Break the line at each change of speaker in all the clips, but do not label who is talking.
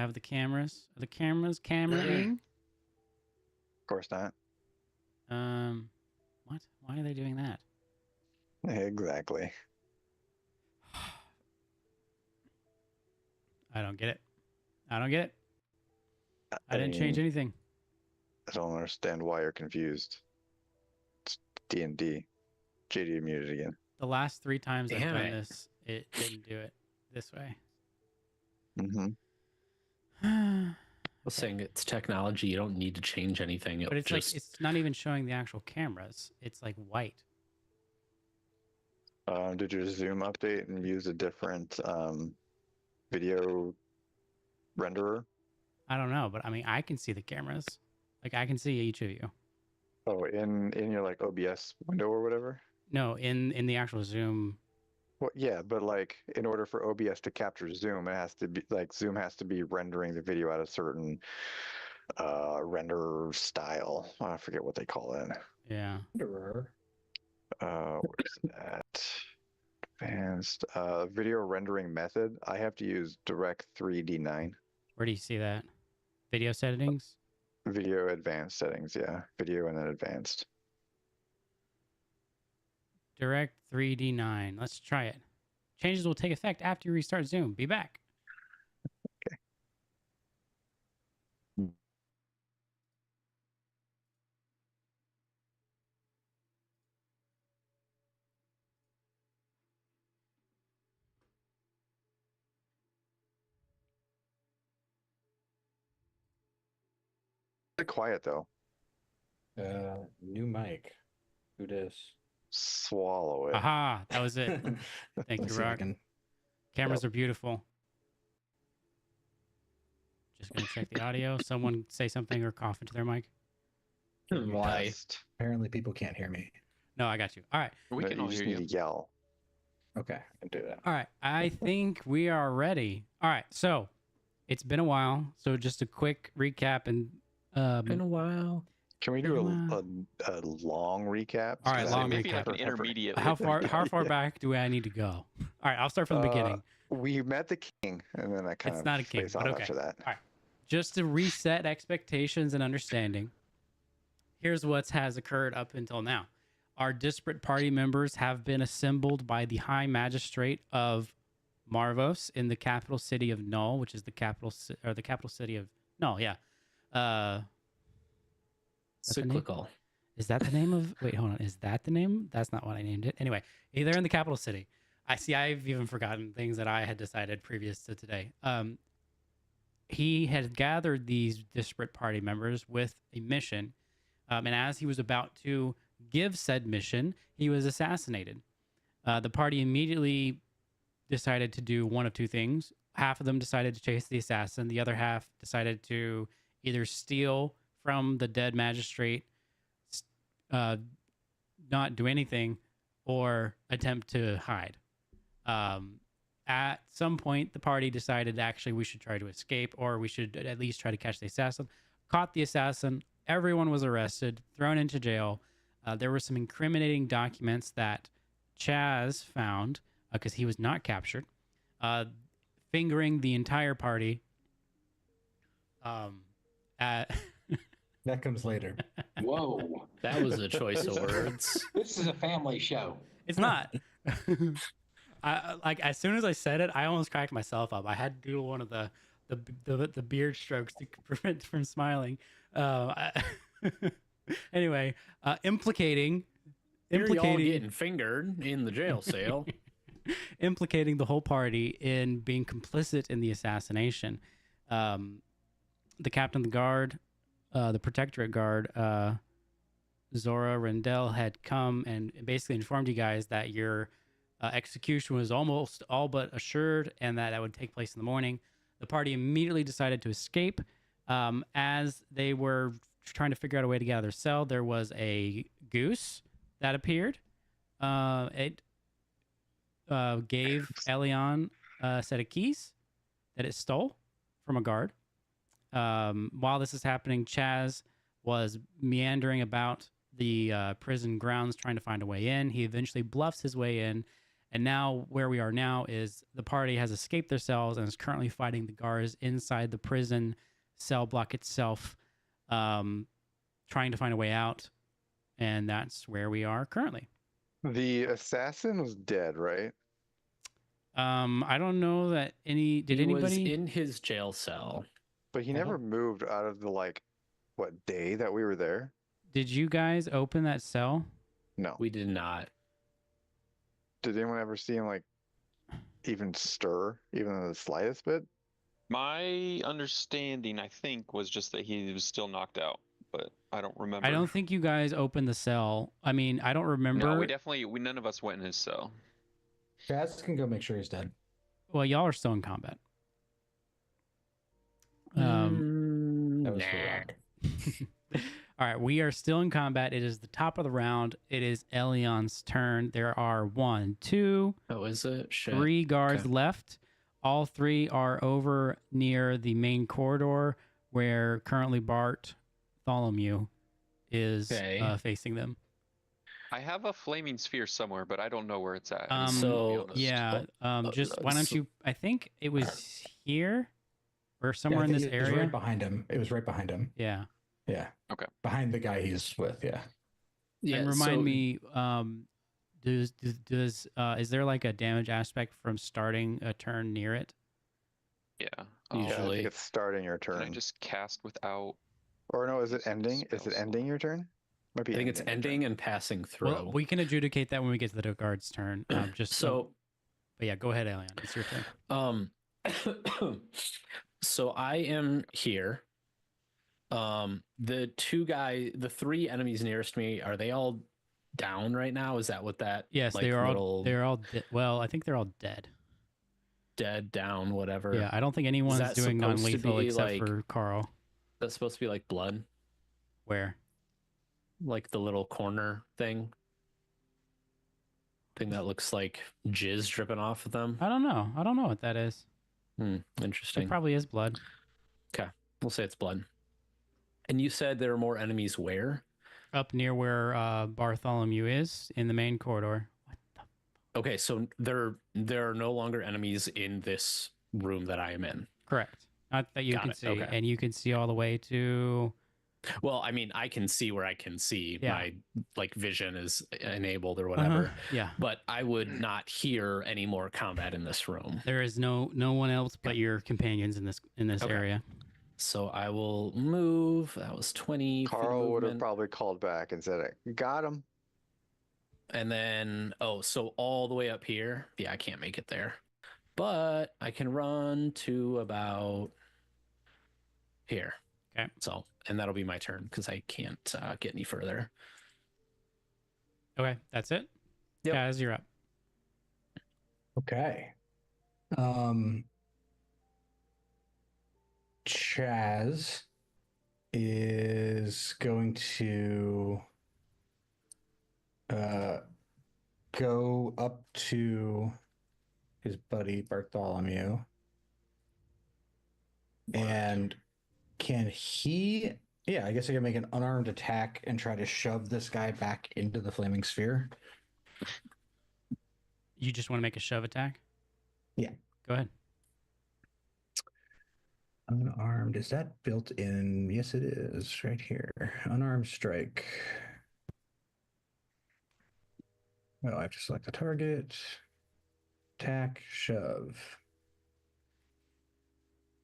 have the cameras. Are the cameras cameraing?
Of course not.
What? Why are they doing that?
Exactly.
I don't get it. I don't get it. I
I
didn't change
mean,
anything.
I don't understand why you're confused. It's D&D. JD muted again.
The last 3 times I've
Damn
done
it.
this, it didn't do it this way.
Mm-hmm.
I was saying it's technology. You don't need to change anything.
But it's like it's not even showing the actual cameras. It's like white.
Did your Zoom update and use a different video renderer?
I don't know, but I mean, I can see the cameras. Like I can see each of you.
Oh, in your like OBS window or whatever?
No, in the actual Zoom.
Well, yeah, but like in order for OBS to capture Zoom, it has to be like Zoom has to be rendering the video at a certain render style. I forget what they call it.
Yeah.
Where's that? Advanced video rendering method. I have to use Direct 3D9.
Where do you see that? Video settings?
Video advanced settings, yeah. Video and then advanced.
Direct 3D9. Let's try it. Changes will take effect after you restart Zoom. Be back.
Okay. Quiet though.
New mic. Who dis?
Swallow it.
Aha, that was it. Thank you,
Let's see if I
Rock.
can-
Cameras are beautiful. Just gonna check the audio. Someone say something or cough into their mic.
Why?
Test.
Apparently, people can't hear me.
No, I got you. All right.
We
No,
can
you
all
just
hear
need
you.
to yell.
Okay, I can do that.
All right. I think we are ready. All right. So it's been a while. So just a quick recap and
Been a while.
Can we do
Wow.
a long recap?
All right,
Because
long
Maybe
recap.
like an intermediate.
how far back do I need to go? All right. I'll start from the beginning.
We met the king, and then I kind
It's
of
not a king,
face
but
off
okay.
after that.
All right. Just to reset expectations and understanding, here's what has occurred up until now. Our disparate party members have been assembled by the High Magistrate of Marvos in the capital city of Null, which is the capital city of Null. Yeah. That's the name?
Cyclical.
Is that the name of? Wait, hold on. Is that the name? That's not what I named it. Anyway, they're in the capital city. I see. I've even forgotten things that I had decided previous to today. He had gathered these disparate party members with a mission, and as he was about to give said mission, he was assassinated. The party immediately decided to do one of two things. Half of them decided to chase the assassin. The other half decided to either steal from the dead magistrate, not do anything, or attempt to hide. At some point, the party decided actually we should try to escape, or we should at least try to catch the assassin. Caught the assassin. Everyone was arrested, thrown into jail. There were some incriminating documents that Chaz found because he was not captured, fingering the entire party. At
That comes later.
Whoa.
That was a choice of words.
This is a family show.
It's not. I like as soon as I said it, I almost cracked myself up. I had to do one of the beard strokes to prevent from smiling. Anyway, implicating
Here y'all getting fingered in the jail cell.
implicating the whole party in being complicit in the assassination. The captain of the guard, the protectorate guard, Zora Rendell, had come and basically informed you guys that your execution was almost all but assured and that would take place in the morning. The party immediately decided to escape. As they were trying to figure out a way to get out of their cell, there was a goose that appeared. It gave Elion a set of keys that it stole from a guard. While this is happening, Chaz was meandering about the prison grounds trying to find a way in. He eventually bluffs his way in And now where we are now is the party has escaped their cells and is currently fighting the guards inside the prison cell block itself, trying to find a way out. And that's where we are currently.
The assassin was dead, right?
I don't know that
He was
anybody
in his jail cell.
But he never moved out of the what day that we were there?
did you guys open that cell?
No.
We did not.
Did anyone ever see him even stir, even the slightest bit?
My understanding, I think, was just that he was still knocked out, but I don't remember.
I don't think you guys opened the cell. I mean, I don't remember.
No, none of us went in his cell.
Chaz can go make sure he's dead.
Well, y'all are still in combat.
That was for
Nah.
Rock.
All right, we are still in combat. It is the top of the round. It is Elion's turn. There are 1, 2,
Oh, is it? Shit.
3 guards
Okay.
left. All 3 are over near the main corridor where currently Bartholomew is
Okay.
facing them.
I have a flaming sphere somewhere, but I don't know where it's at.
So,
to be honest.
Yeah, just why don't
so-
you? I think it was here or somewhere
I
in
think
this
it was
area.
right behind him. It was right behind him.
Yeah.
Yeah.
Okay.
Behind the guy he's with. Yeah.
Yeah,
And remind
so-
me, does is there like a damage aspect from starting a turn near it?
Yeah.
Yeah, I
Usually.
think it's starting your
Can I
turn.
just cast without?
Or no, is it
Using
ending? Is it
spell
ending your turn? Might be
I think it's
your turn.
ending and passing through.
Well, we can adjudicate that when we get to the guard's turn. Just
so,
but yeah, go ahead, Elion. It's your turn.
so I am here. The 3 enemies nearest me, are they all down right now? Is that what that?
Yes,
like,
they are all.
little
They're all. Well, I think they're all dead.
dead, down, whatever.
Yeah, I don't think anyone's
that
doing
supposed to
non-lethal
be,
except
like-
for Carl.
That's supposed to be like blood,
Where?
like the little corner thing that looks like jizz dripping off of them.
I don't know. I don't know what that is.
Interesting.
It probably is blood.
We'll say it's blood. And you said there are more enemies where?
Up near where Bartholomew is in the main corridor. What the?
Okay, so there are no longer enemies in this room that I am in.
Correct. Not that you
Got
can
it,
see,
okay.
and you can see all the way to.
Well, I mean, I can see where I can see.
Yeah.
My vision is enabled or whatever.
Yeah.
But I would not hear any more combat in this room.
There is no one else but your companions in this
Okay.
area.
So I will move. That was 20. feet of
Carl would have
movement.
probably called back and said, "Got him."
And then, so all the way up here. Yeah, I can't make it there. But I can run to about here.
Okay.
So, and that'll be my turn because I can't get any further.
Okay, that's it.
Yep.
Guys, you're up.
Okay. Chaz is going to go up to his buddy Bartholomew. And can he, yeah, I guess I can make an unarmed attack and try to shove this guy back into the flaming sphere.
You just want to make a shove attack?
Yeah.
Go ahead.
Unarmed, is that built in? Yes, it is right here. Unarmed strike. Well, I have to select the target. Attack, shove.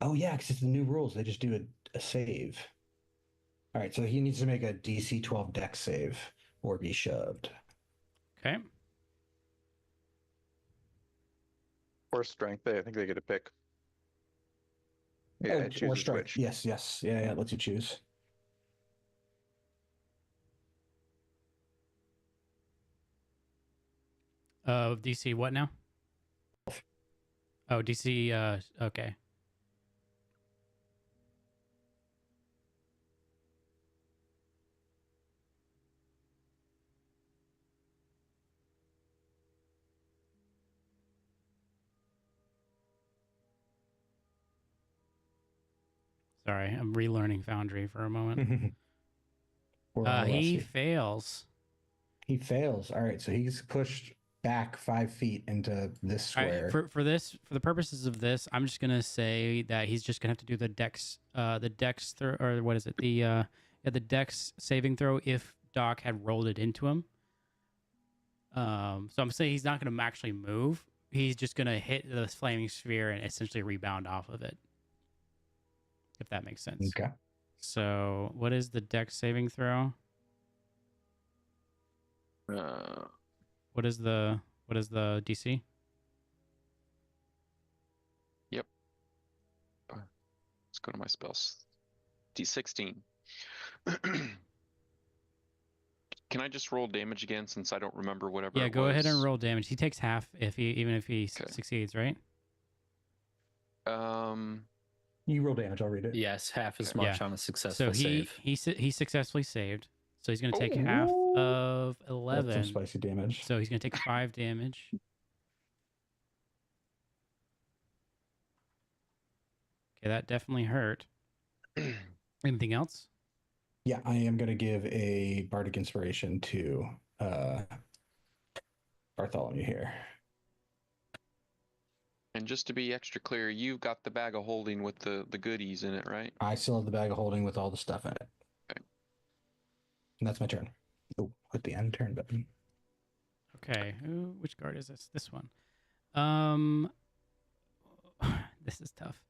Oh, yeah, because it's the new rules. They just do a save. All right, so he needs to make a DC 12 dex save or be shoved.
Okay.
Or strength. I think they get a pick. Yeah,
Oh,
it
or
chooses
strike.
which.
Yes, yes. Yeah, yeah, it lets you choose.
DC what now? Oh, DC. Okay. Sorry, I'm relearning Foundry for a moment.
We're all
He
rusty.
fails.
He fails. All right, so he's pushed back 5 feet into this
All right,
square.
for the purposes of this, I'm just gonna say that he's just gonna have to do the dex throw, or what is it? The dex saving throw if Doc had rolled it into him. So I'm saying he's not gonna actually move. He's just gonna hit the flaming sphere and essentially rebound off of it. If that makes sense.
Okay.
So what is the dex saving throw? What is the DC?
Let's go to my spells. D16. Can I just roll damage again since I don't remember whatever?
Yeah,
it
go ahead and
was?
roll damage. He takes half even if he
Okay.
succeeds, right?
You roll damage. I'll read it.
Yes, half as
Okay.
much
Yeah.
on a successful
So
save.
he successfully saved. So he's going to take half
Ooh.
of
That's some
11.
spicy damage.
So he's going to take 5 damage. Okay, that definitely hurt. Anything else?
Yeah, I am going to give a bardic inspiration to Bartholomew here.
And just to be extra clear, you've got the bag of holding with the goodies in it, right?
I still have the bag of holding with all the stuff in it.
Okay.
And that's my turn. Oh, hit the end turn button.
Okay. Ooh, which guard is this? This one. This is tough.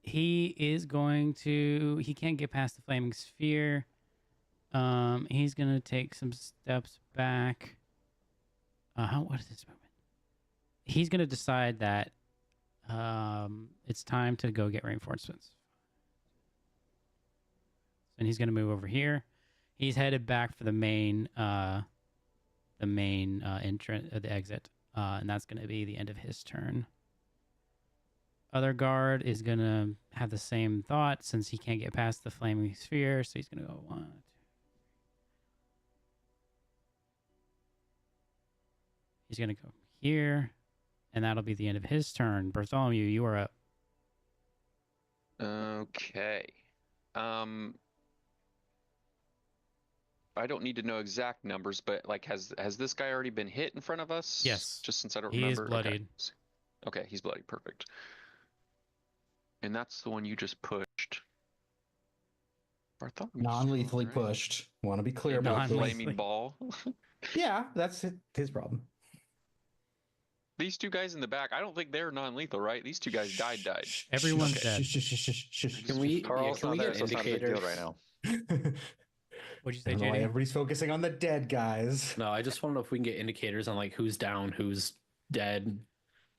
He is going to. He can't get past the flaming sphere. He's gonna take some steps back. What is this movement? He's gonna decide that, it's time to go get reinforcements. And he's gonna move over here. He's headed back for the main entrance, the exit, and that's gonna be the end of his turn. Other guard is gonna have the same thought since he can't get past the flaming sphere, so he's gonna go 1, 2. He's gonna go here, and that'll be the end of his turn. Bartholomew, you are up.
Okay. I don't need to know exact numbers, but like, has this guy already been hit in front of us?
Yes.
Just since I don't
He is
remember.
bloodied.
Okay, he's bloody. Perfect. And that's the one you just pushed. Bartholomew's
Non-lethally
right?
pushed. Want to be clear
Into a
about this.
flaming ball.
Yeah, that's his problem.
These two guys in the back, I don't think they're non-lethal, right? These two guys died.
Everyone's
Shh,
dead.
shh, shh, shh, shh, shh.
Can we,
Carl's
can
not
we
there,
get
so it's not a big
indicators
deal right now.
What'd you
I
say,
don't know why
JD?
everybody's focusing on the dead guys.
No, I just want to know if we can get indicators on like who's down, who's dead.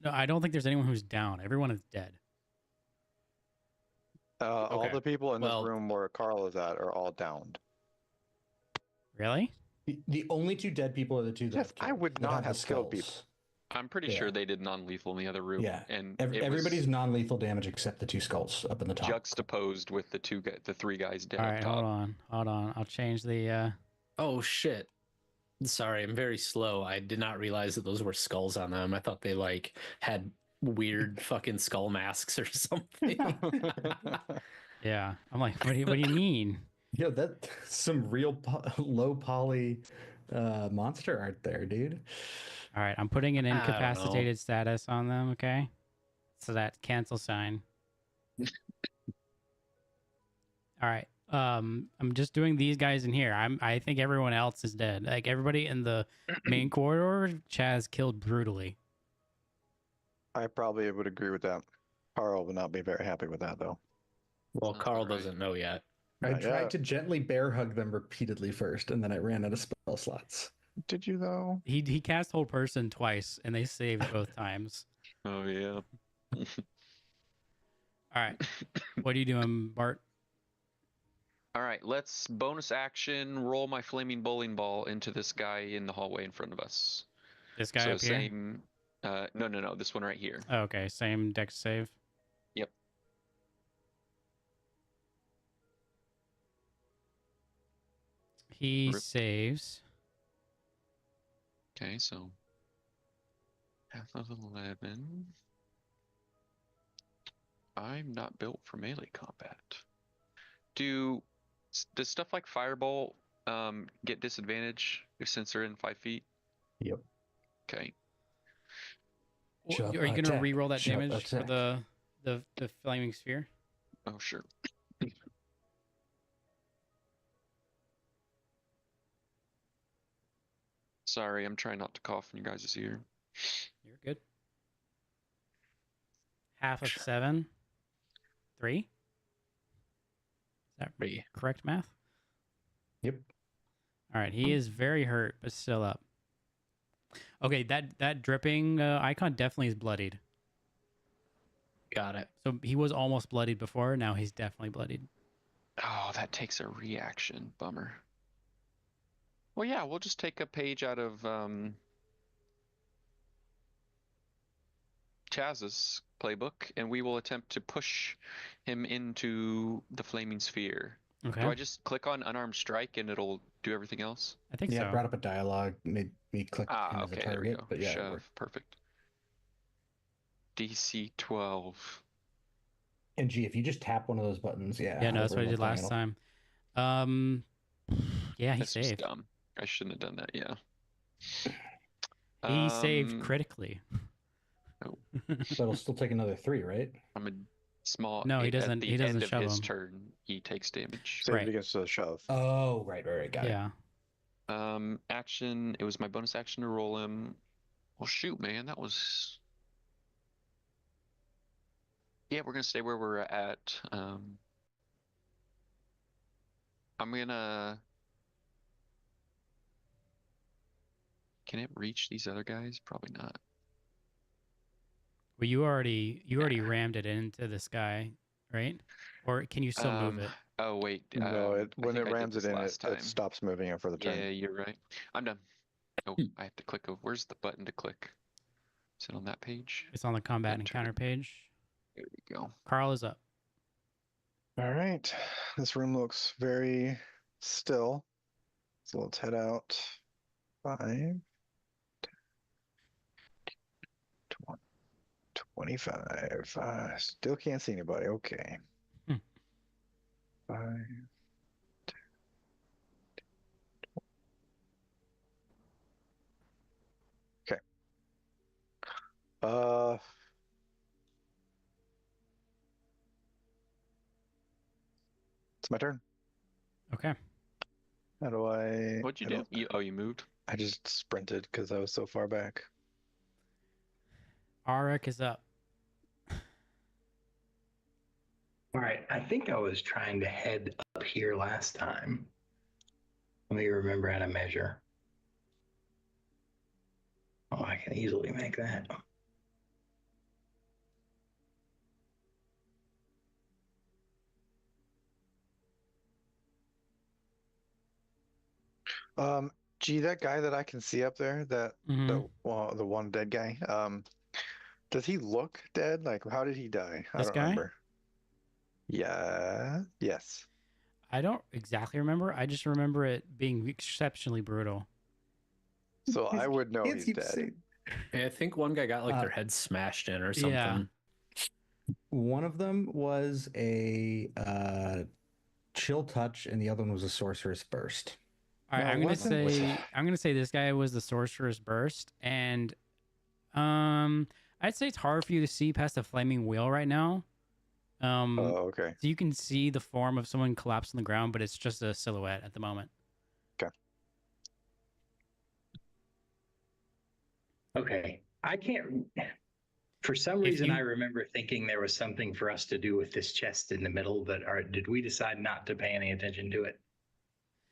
No, I don't think there's anyone who's down. Everyone is dead.
All
Okay.
the people in
Well-
this room where Carl is at are all downed.
Really?
The only two dead people are the two that
Yes,
I've
I
killed,
would
that
not
the
have killed people.
skulls.
I'm pretty
Yeah.
sure they did non-lethal in the other room.
Yeah.
And it was
Everybody's non-lethal damage except the two skulls up in the top.
juxtaposed with the three guys dead
All
up
right,
top.
hold on. I'll change the.
Oh shit. Sorry, I'm very slow. I did not realize that those were skulls on them. I thought they like had weird fucking skull masks or something.
Yeah, I'm like, what do you mean?
Yo, that's some real low poly monster art there, dude.
All right, I'm putting an
I don't know.
incapacitated status on them. Okay, so that cancel sign. All right. I'm just doing these guys in here. I think everyone else is dead. Like everybody in the main corridor, Chaz killed brutally.
I probably would agree with that. Carl would not be very happy with that, though.
Well,
Sounds
Carl
about right.
doesn't know yet.
I
Not
tried
yet.
to gently bear hug them repeatedly first, and then I ran out of spell slots.
Did you, though?
He cast hold person twice, and they saved both times.
Oh yeah.
All right, what are you doing, Bart?
All right, let's bonus action roll my flaming bowling ball into this guy in the hallway in front of us.
This guy
so
up here.
same. No, this one right here.
Oh, okay, same dex save.
Yep.
He
Rip.
saves.
Okay, so half of 11. I'm not built for melee combat. Does stuff like Firebolt get disadvantage since they're in 5 feet?
Yep.
Okay.
Shove,
Are you going to
attack,
re-roll that
shove,
damage for
attack.
the flaming sphere?
Oh, sure. Sorry, I'm trying not to cough in your guys' ear.
You're good. Half of 7. 3. Is that
3.
correct math?
Yep.
All right, he is very hurt, but still up. Okay, that dripping icon definitely is bloodied.
Got it.
So he was almost bloodied before. Now he's definitely bloodied.
Oh, that takes a reaction. Bummer. Well, yeah, we'll just take a page out of Chaz's playbook, and we will attempt to push him into the flaming sphere.
Okay.
Do I just click on unarmed strike and it'll do everything else?
I think
Yeah,
so.
it brought up a dialogue, made me click him as a
Okay, there we
target.
go.
But yeah, it
Shove.
worked.
Perfect. DC 12.
And G, if you just tap one of those buttons, yeah.
Yeah, no, that's
over
what I
in the
did last
panel.
time. Yeah, he
This was
saved.
dumb. I shouldn't have done that, yeah.
He saved critically.
But it'll still take another 3, right?
I'm a small.
No, he
at
doesn't-
the
he doesn't
end of
shove
his
him.
turn, he takes damage.
Save
Right.
it against the shove.
Oh, right. Got it.
Yeah.
Action. It was my bonus action to roll him. Well, shoot, man, that was. Yeah, we're gonna stay where we're at. I'm gonna. Can it reach these other guys? Probably not.
Well, you already rammed it into this guy, right? Or can you still move it?
Oh wait.
No,
I
when
think
it
I did
rams
this
it in,
last
it
time.
stops moving it for the turn.
Yeah, you're right. I'm done. Oh, I have to click. Where's the button to click? Is it on that page?
It's on the combat and
Enter.
encounter page.
There we go.
Carl is up.
All right. This room looks very still. So let's head out. 5, 10, 20, 25. Still can't see anybody. Okay.
Hmm.
5. Okay. It's my turn.
Okay.
How do I?
What'd you
I
do?
don't-
You moved?
I just sprinted because I was so far back.
Arik is up.
All right. I think I was trying to head up here last time. Let me remember how to measure. Oh, I can easily make that.
Gee, that guy that I can see up there, the one dead guy, does he look dead? Like, how did he die? I
This
don't
guy?
remember. Yeah. Yes.
I don't exactly remember. I just remember it being exceptionally brutal.
So I would know
Kids
he's
keep
dead.
saying-
I think one guy got like their head smashed in or something.
Yeah.
One of them was a chill touch, and the other one was a sorcerer's burst.
All right,
No,
I'm gonna say this guy was the sorcerer's burst, and I'd say it's hard for you to see past the flaming wheel right now.
Oh, okay.
So you can see the form of someone collapsed on the ground, but it's just a silhouette at the moment.
Okay. I can't. For some
If
reason,
you-
I remember thinking there was something for us to do with this chest in the middle, but did we decide not to pay any attention to it?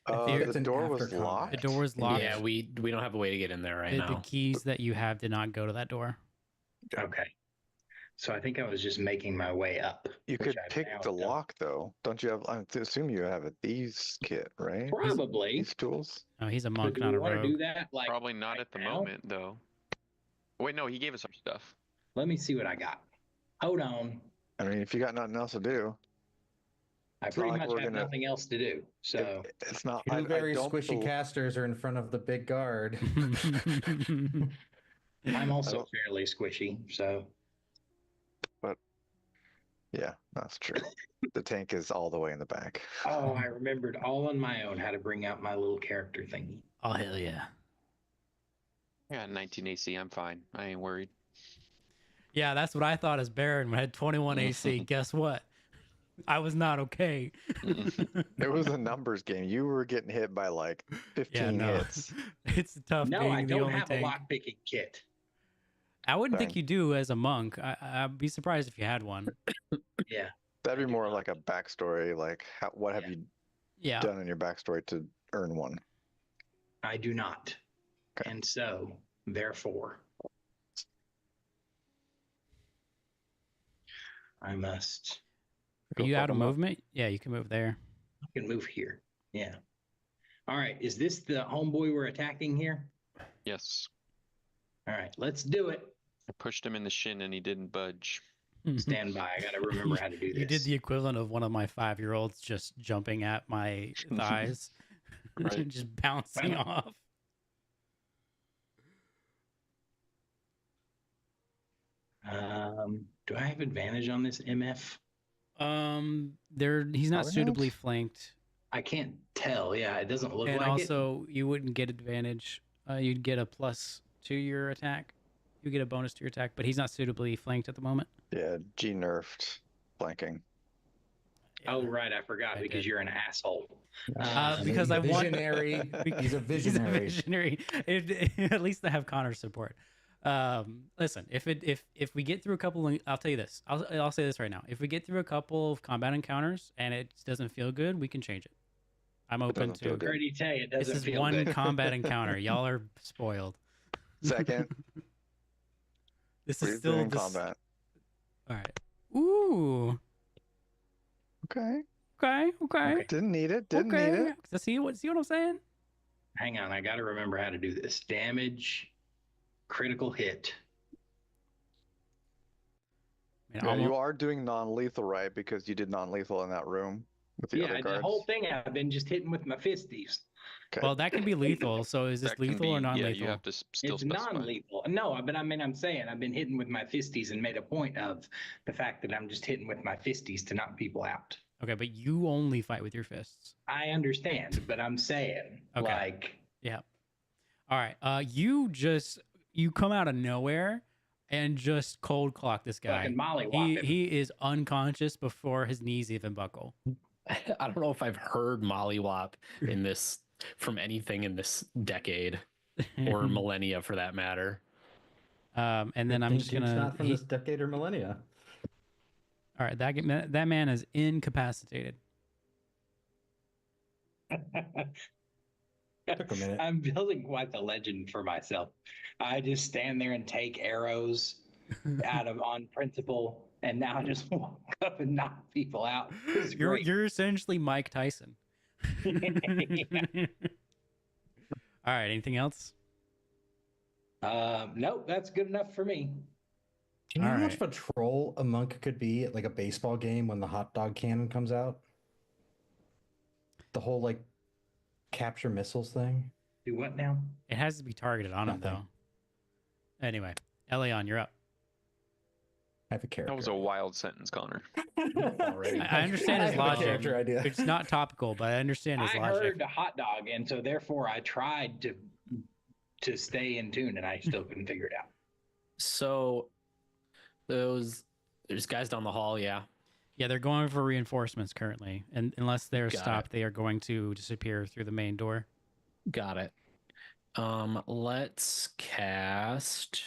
I think it's
The
an
door was
after combat.
locked.
The door was locked.
Yeah, we don't have a way to get in there right
The
now.
keys that you have did not go to that door.
Okay. So I think I was just making my way up.
You
which
could
I've
pick
now
the
done.
lock though. Don't you have? I assume you have a thieves kit, right?
Probably.
These tools.
Oh, he's a
But
monk,
do
not
we
a
want to do
rogue.
that? Like
Probably not
right
at the
now?
moment, though. Wait, no, he gave us our stuff.
Let me see what I got. Hold on.
I mean, if you got nothing else to do,
I
It's not
pretty
like
much
we're
have
gonna-
nothing else to do. So
it's not.
Two very
don't
squishy
bel-
casters are in front of the big guard.
I'm also
don't-
fairly squishy. So
Yeah, that's true. The tank is all the way in the back.
oh, I remembered all on my own how to bring out my little character thingy.
Oh hell yeah!
I got 19 AC. I'm fine. I ain't worried.
Yeah, that's what I thought as Baron when I had 21 AC. Guess what? I was not okay.
It was a numbers game. You were getting hit by like 15
no.
hits.
It's tough
No,
being
I
the
don't
only
have a
tank.
lockpicking kit.
I wouldn't think
Dang.
you do as a monk. I'd be surprised if you had one.
Yeah.
That'd
I
be
do
more
not.
like a backstory. Like, what have
Yeah.
you
Yeah.
done in your backstory to earn one?
I do not.
Okay.
And so, therefore, I must.
Are
Go
you
fuck
out of
'em up.
movement? Yeah, you can move there.
I can move here. Yeah. All right. Is this the homeboy we're attacking here?
Yes.
All right. Let's do it.
I pushed him in the shin and he didn't budge.
Stand by. I got to remember how to do this.
You did the equivalent of one of my 5-year-olds just jumping at my thighs,
Right.
just bouncing off.
Do I have advantage on this MF?
He's not
Probably
suitably
not.
flanked,
I can't tell. Yeah, it doesn't look
and
like
also you wouldn't get advantage. You'd get a plus to your attack. You get a bonus to your attack, but he's not suitably flanked at the moment.
Yeah, G nerfed flanking.
it. Oh, right. I forgot
I
because
did.
you're an asshole.
Because
he's
I
a
want-
visionary. He's a visionary.
He's a visionary. At least I have Connor's support. Listen, if we get through a couple, I'll tell you this. I'll say this right now. If we get through a couple of combat encounters and it doesn't feel good, we can change it. I'm open
doesn't feel
to.
good.
I already tell you, it
This
doesn't
is
feel
one
good.
combat encounter. Y'all are spoiled.
Second,
This is
breathe
still
in
this.
combat.
All right. Ooh.
Okay.
Okay. Okay.
Didn't need it. Didn't
okay.
need it.
So see what I'm saying?
Hang on. I got to remember how to do this. Damage, critical hit.
Man,
Yeah, you
almo-
are doing non-lethal, right? Because you did non-lethal in that room with the other
Yeah,
guards.
the whole thing I've been just hitting with my fisties.
Okay.
Well, that can be lethal. So is this
That can
lethal or
be-
non-lethal?
Yeah, you have to still
It's
specify.
non-lethal. No, but I mean, I'm saying I've been hitting with my fisties and made a point of the fact that I'm just hitting with my fisties to knock people out.
Okay, but you only fight with your fists.
I understand, but I'm saying
Okay.
like
Yeah. All right. You come out of nowhere and just cold clock this guy.
fucking mollywop him.
He is unconscious before his knees even buckle.
I don't know if I've heard mollywop in this from anything in this decade or millennia for that matter.
And then I'm just
It's
gonna.
not from this decade or millennia.
All right, that man is incapacitated.
Took a minute.
I'm building quite the legend for myself. I just stand there and take arrows out of on principle, and now I just walk up and knock people out. This is great.
You're essentially Mike Tyson. All right. Anything else?
Nope, that's good enough for me.
Do you know how much
Alright.
of a troll a monk could be at like a baseball game when the hot dog cannon comes out? The whole like capture missiles thing.
Do what now?
It has to be targeted on him,
Nothing.
though. Anyway, Elion, you're up.
I have a character.
That was a wild sentence, Connor.
Already.
I understand his
I have a
logic.
character idea.
It's not topical, but I understand his
I
logic.
heard a hot dog, and so therefore I tried to stay in tune, and I still couldn't figure it out.
So there's guys down the hall, yeah.
Yeah, they're going for reinforcements currently, and unless they're
Got
stopped, they are going to disappear through the main door.
Got it. Let's cast.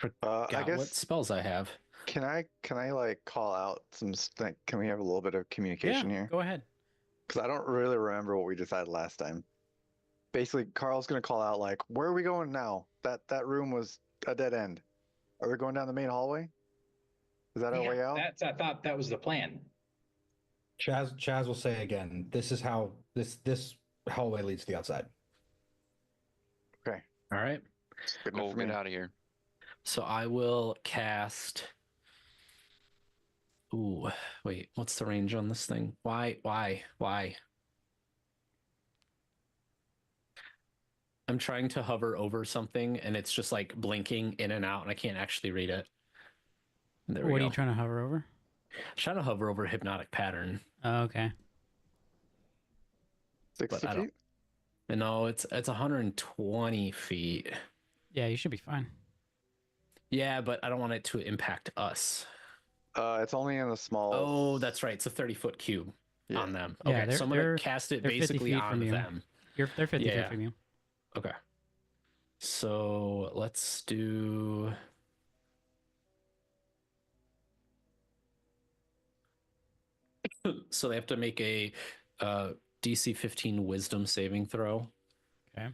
I
God,
guess
what spells I have?
can I like call out some? Can we have a little bit of communication here?
Go ahead.
Because I don't really remember what we decided last time. Basically, Carl's gonna call out like, "Where are we going now? That room was a dead end. Are we going down the main hallway? Is that our way out?"
I thought that was the plan.
Chaz will say again, this is how this hallway leads to the outside.
Okay,
All right.
good enough
Go
for me.
get out of here.
So I will cast. Ooh, wait, what's the range on this thing? Why? I'm trying to hover over something and it's just like blinking in and out and I can't actually read it. There we
What
go.
are you trying to hover over?
Trying to hover over hypnotic pattern.
Oh, okay.
60
I don't-
feet?
No, it's 120 feet.
Yeah, you should be fine.
Yeah, but I don't want it to impact us.
It's only in a small.
Oh, that's right. It's a 30-foot cube
Yeah.
on them.
Yeah,
Okay, so I'm gonna cast it
they're 50
basically
feet from
on
you.
them.
They're 50
Yeah,
feet
yeah.
from you.
Okay. So let's do. So they have to make a DC 15 Wisdom saving throw.
Okay.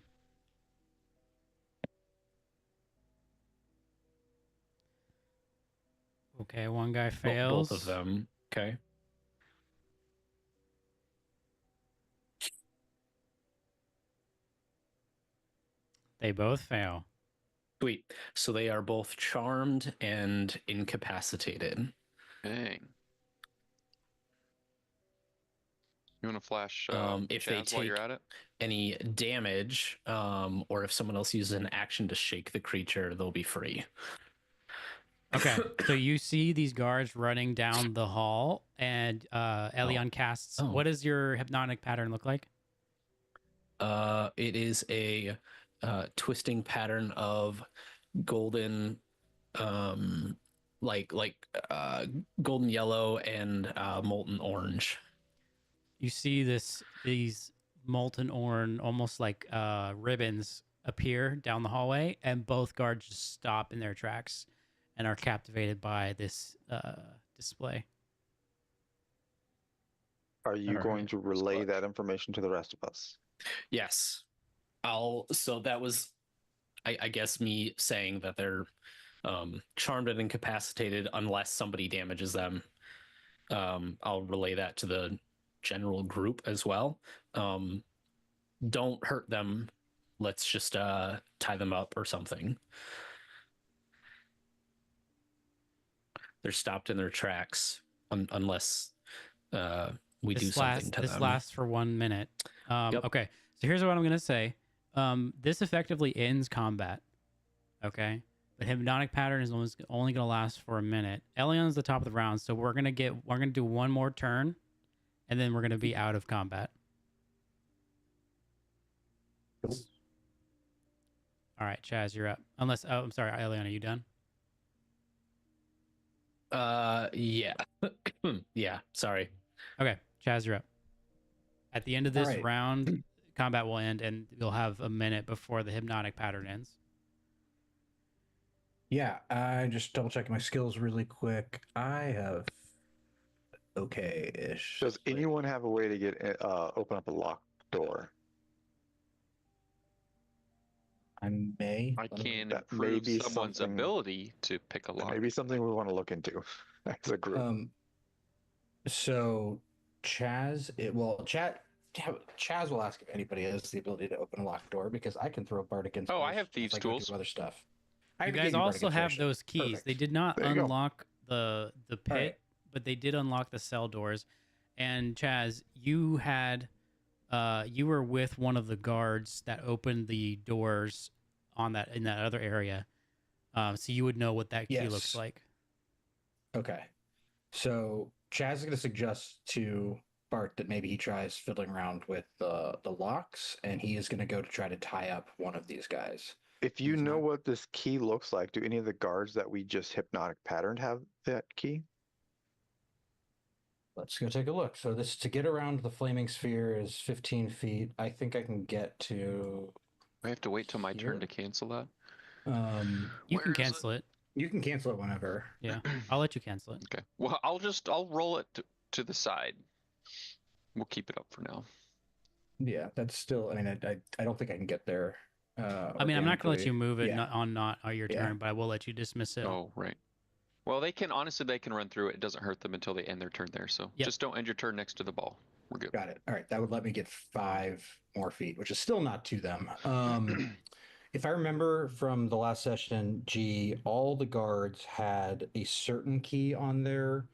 Okay, one guy fails.
Both of them. Okay.
They both fail.
Sweet. So they are both charmed and incapacitated.
Dang. You want to flash
If they
Chaz while you're
take
at it?
any damage, or if someone else uses an action to shake the creature, they'll be free.
Okay, so you see these guards running down the hall, and Elion casts.
Oh.
What does your hypnotic pattern look like?
It is a twisting pattern of golden, like golden yellow and molten orange.
You see these molten orange, almost like ribbons, appear down the hallway, and both guards just stop in their tracks and are captivated by this display.
Are you
All
going
right.
to relay that information to the rest of us?
Yes. So that was, I guess, me saying that they're charmed and incapacitated unless somebody damages them. I'll relay that to the general group as well. Don't hurt them. Let's just tie them up or something. They're stopped in their tracks unless we do something to
This
them.
lasts for 1 minute.
Yep.
Okay, so here's what I'm gonna say. This effectively ends combat. Okay, the hypnotic pattern is only gonna last for a minute. Elion's the top of the round, so we're gonna do one more turn, and then we're gonna be out of combat.
Cool.
All right, Chaz, you're up. Unless, I'm sorry, Elion, are you done?
Yeah. Yeah, sorry.
Okay, Chaz, you're up. At the end of this
right.
round, combat will end, and you'll have a minute before the hypnotic pattern ends.
Yeah, I just double checking my skills really quick. I have okay-ish.
Does anyone have a way to get open up a locked door?
I may.
I can
that may
improve
be
someone's
something-
ability to pick a
That
lock.
may be something we want to look into as a group.
So Chaz, Chaz will ask if anybody has the ability to open a locked door because I can throw Bardic Inspiration.
Oh, I have thieves'
if I go
tools.
do other stuff.
You
I
guys
gave
also
Bardic
have
Inspiration.
those keys.
Perfect.
They did not
There you go.
unlock the pit,
right.
but they did unlock the cell doors. And Chaz, you had you were with one of the guards that opened the doors in that other area. So you would know what that key looks
Yes.
like.
Okay. So Chaz is going to suggest to Bart that maybe he tries fiddling around with the locks, and he is going to go to try to tie up one of these guys.
If you
he's
know
not-
what this key looks like, do any of the guards that we just hypnotic patterned have that key?
Let's go take a look. So this to get around the flaming sphere is 15 feet. I think I can get to.
I have to wait till my
Here?
turn to cancel that.
You can
Where is it?
cancel it.
You can cancel it whenever.
Yeah, I'll let you cancel it.
Okay. Well, I'll roll it to the side. We'll keep it up for now.
Yeah, that's still. I mean, I don't think I can get there.
I mean, I'm not gonna let you move it
Yeah.
not on your
Yeah.
turn, but I will let you dismiss it.
Oh, right. Well, they can run through it. It doesn't hurt them until they end their turn there. So
Yep.
just don't end your turn next to the ball. We're good.
Got it. All right, that would let me get 5 more feet, which is still not to them. If I remember from the last session, all the guards had a certain key on their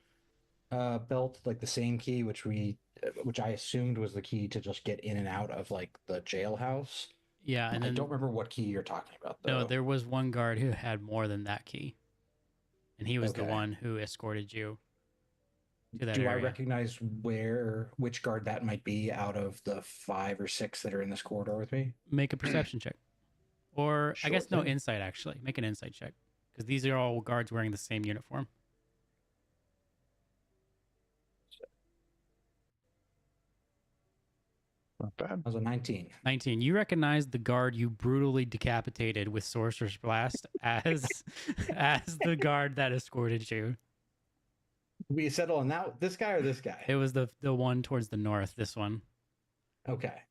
belt, like the same key, which I assumed was the key to just get in and out of like the jailhouse.
Yeah, and
I
then
don't remember what key you're talking about, though.
no, there was one guard who had more than that key, and he was the
Okay.
one who escorted you. to that
Do I
area.
recognize which guard that might be out of the 5 or 6 that are in this corridor with me?
Make a perception check. Or I
Sure
guess no,
thing.
insight actually. Make an insight check. Because these are all guards wearing the same uniform.
Not bad.
That was a 19.
19. You recognize the guard you brutally decapitated with Sorcerer's Blast as as the guard that escorted you.
We settle on this guy or this guy?
It was the one towards the north, this one.
Okay.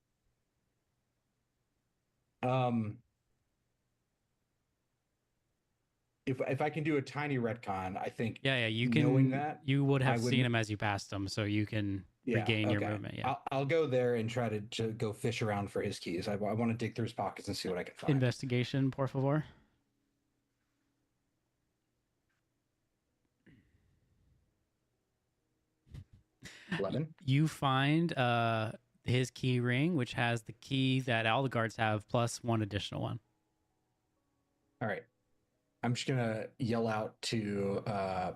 If I can do a tiny retcon, I think
Yeah, you can.
knowing that,
you would
I
have
would-
seen him as you passed him, so you can regain your
okay.
movement. Yeah.
I'll go there and try to go fish around for his keys. I want to dig through his pockets and see what I can find.
Investigation, por favor.
Eleven.
You find his key ring, which has the key that all the guards have, plus one additional one.
All right. I'm just gonna yell out to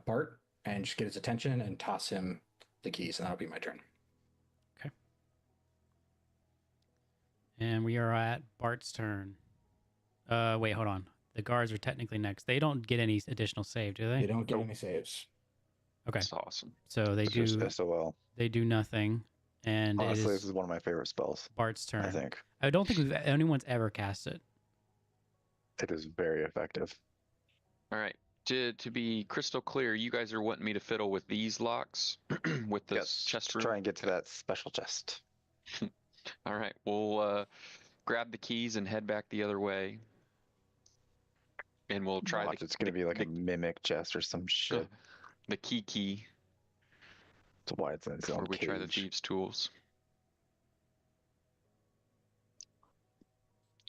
Bart and just get his attention and toss him the keys, and that'll be my turn.
And we are at Bart's turn. Wait, hold on. The guards are technically next. They don't get any additional save, do
They
they?
don't get
Nope.
any saves.
Okay.
That's awesome.
So they
It's
do.
just SOL.
They do nothing, and
Honestly,
it
this
is
is one of my favorite spells.
Bart's turn.
I think
I don't think anyone's ever cast it.
it is very effective.
All right. To be crystal clear, you guys are wanting me to fiddle with these locks with the
Yes,
chest
to
room.
try and get to that special chest.
All right. We'll grab the keys and head back the other way, and we'll try
Watch,
the.
it's gonna be like a mimic chest or some shit.
The key
That's why it's in its
before
own
we try the
cage.
thieves' tools.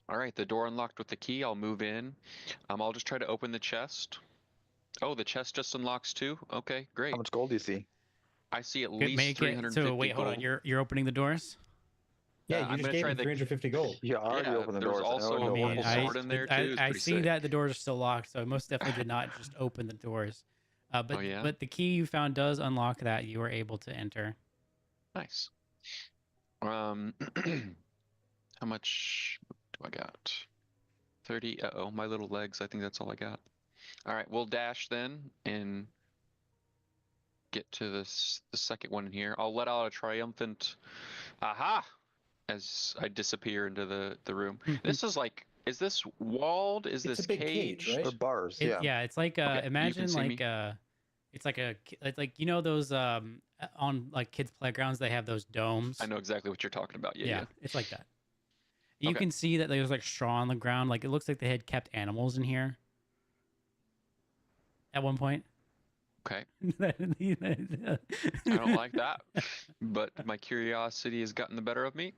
All right, the door unlocked with the key. I'll move in. I'll just try to open the chest. Oh, the chest just unlocks too. Okay, great.
How much gold do you see?
I see at
Good,
least
make it.
350
So wait, hold on.
gold.
You're opening the doors.
Yeah,
I'm
you just
gonna
gave
try
him
the-
350 gold.
You already
Yeah,
opened the
there's
doors.
also
I
a
know
purple
I-
sword in there, too. It's
I
pretty
see
sick.
that the doors are still locked, so I most definitely did not just open the doors. But
Oh, yeah?
but the key you found does unlock that you were able to enter.
Nice. How much do I got? 30. Uh-oh, my little legs. I think that's all I got. All right, we'll dash then and get to the second one in here. I'll let out a triumphant aha as I disappear into the room. This is like, is this walled? Is
It's
this
a big cage, right?
Or bars,
It-
yeah.
It's like
Okay, you
imagine
can see me.
like it's like it's like you know those on like kids playgrounds they have those domes.
I know exactly what you're talking about. Yeah.
It's like that. You
Okay.
can see that there's like straw on the ground. Like it looks like they had kept animals in here at one point.
Okay.
I
I don't like that, but my curiosity has gotten the better of me.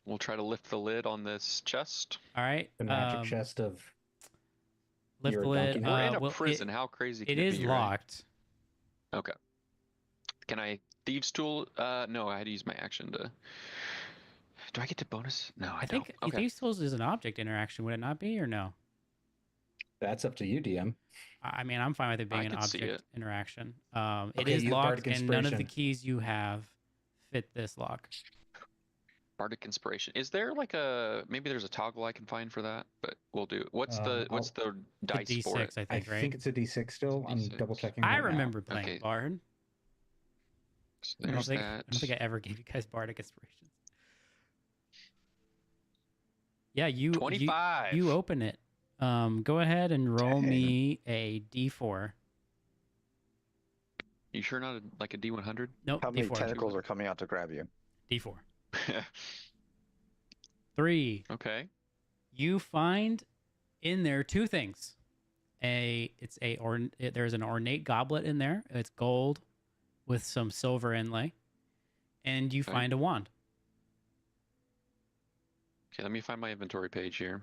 We'll try to lift the lid on this chest.
All right.
The magic chest of
Lift
You're
the
a
lid.
donkey.
We're in a
well,
prison. How crazy
It
can it
is
be, right?
locked.
Okay. Can I thieves tool? No, I had to use my action to. Do I get to bonus? No, I,
I think
don't. Okay.
Thieves Tools is an object interaction. Would it not be or no?
that's up to you, DM.
I mean, I'm fine with it being
I
an
can see
object
it.
interaction. It
Okay,
is
you have
locked,
Bardic
and none of the
Inspiration.
keys you have fit this lock.
Bardic inspiration. Is there like a maybe there's a toggle I can find for that? But we'll do. What's the
The
dice
D6,
for it?
I
I
think, right?
think it's a D6 still.
It's a
I'm
D6.
double checking.
I
right now.
remember playing
Okay.
Bard.
So
I don't
there's
think
that.
I don't think I ever gave you guys Bardic Inspirations. Yeah, you
25.
You open it. Go ahead and roll
Dang.
me a D4.
You sure not like a D100?
Nope,
How many
D4.
tentacles are coming out to grab you?
D4. 3.
Okay.
You find in there two things. There's an ornate goblet in there. It's gold with some silver inlay, and you
Okay.
find a wand.
Okay, let me find my inventory page here.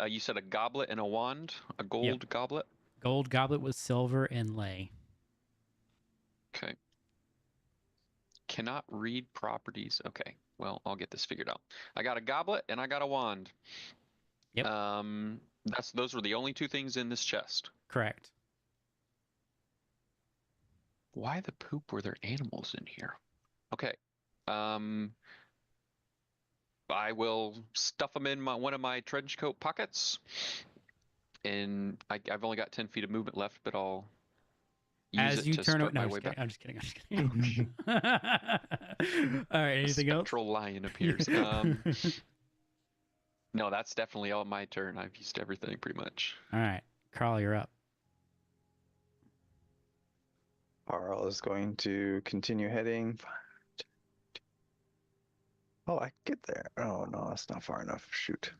You said a goblet and a wand? A gold goblet?
Gold goblet with silver inlay.
Okay. Cannot read properties. Okay. Well, I'll get this figured out. I got a goblet and I got a wand.
Yep.
Those were the only two things in this chest.
Correct.
Why the poop were there animals in here? Okay. I will stuff them in one of my trench coat pockets, and I've only got 10 feet of movement left, but I'll use
As
it
you
to
turn away,
start
no,
my
I'm
way
just,
back.
I'm just kidding. I'm just kidding. All right.
A
Anything else?
spectral lion appears. No, that's definitely all my turn. I've used everything pretty much.
All right, Carl, you're up.
Carl is going to continue heading. Oh, I can get there. Oh no, that's not far enough. Shoot.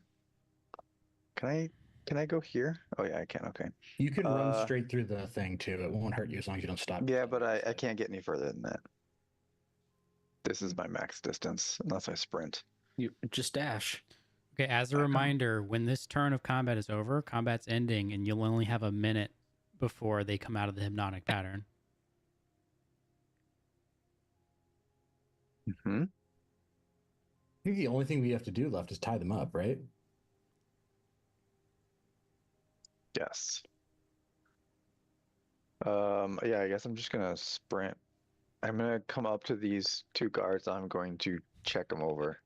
Can I go here? Oh yeah, I can. Okay.
You can run straight through the thing too. It won't hurt you as long as you don't stop.
Yeah, but I can't get any further than that. This is my max distance, unless I sprint.
You just dash.
Okay, as a reminder, when this turn of combat is over, combat's ending, and you'll only have a minute before they come out of the hypnotic pattern.
Mm-hmm.
I think the only thing we have to do left is tie them up, right?
Yes. Yeah, I guess I'm just gonna sprint. I'm gonna come up to these two guards. I'm going to check them over.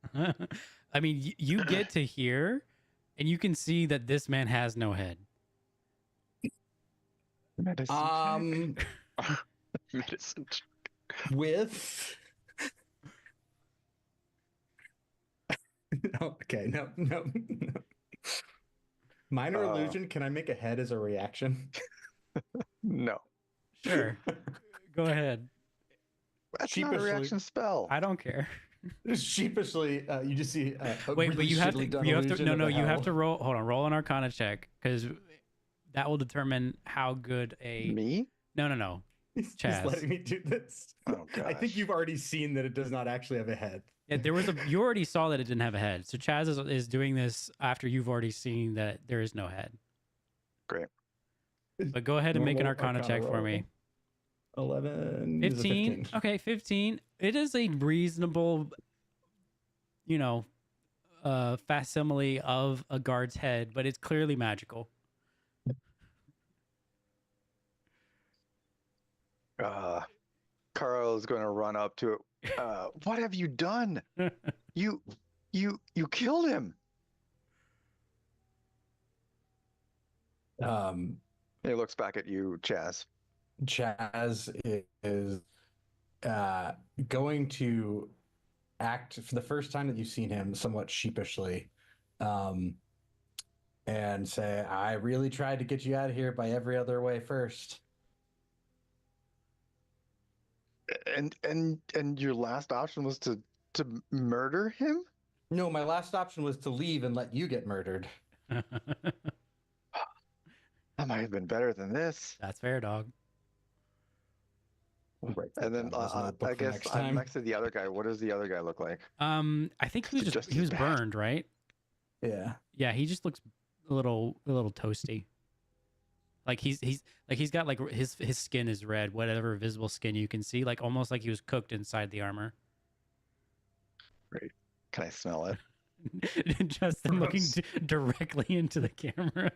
I mean, you get to here, and you can see that this man has no head.
Medicine check.
Medicine.
With no, okay, no. Minor illusion. Can I make a head as a reaction?
No.
Sure. Go ahead.
That's not a
Sheepishly.
reaction spell.
I don't care.
Sheepishly, you just see. A
Wait,
really
but you have to.
shittily done
You have to.
illusion
No,
of
no.
a
You have
hell.
to roll. Hold on. Roll an Arcana check because that will determine how good a.
Me?
No.
He's
Chaz.
letting me do this.
Oh
I think
gosh.
you've already seen that it does not actually have a head.
Yeah, there was a. You already saw that it didn't have a head. So Chaz is doing this after you've already seen that there is no head.
Great.
But go ahead and make an
Normal
Arcana check for
roll.
me.
11. is a
15. Okay, 15. It is a reasonable, facsimile of a guard's head, but it's clearly magical.
Carl is going to run up to it. What have you done? You killed him. He looks back at you, Chaz.
Chaz is going to act for the first time that you've seen him somewhat sheepishly and say, I really tried to get you out of here by every other way first.
And your last option was to murder him?
No, my last option was to leave and let you get murdered.
That might have been better than this.
That's fair, dog.
Right.
And then I guess I'm next to the other guy. What does the other guy look like?
I think he was
Just
he was
as bad.
burned, right?
Yeah.
Yeah, he just looks a little toasty. Like he's got like his skin is red, whatever visible skin you can see, like almost like he was cooked inside the armor.
Great. Can I smell it?
Justin looking directly into the camera.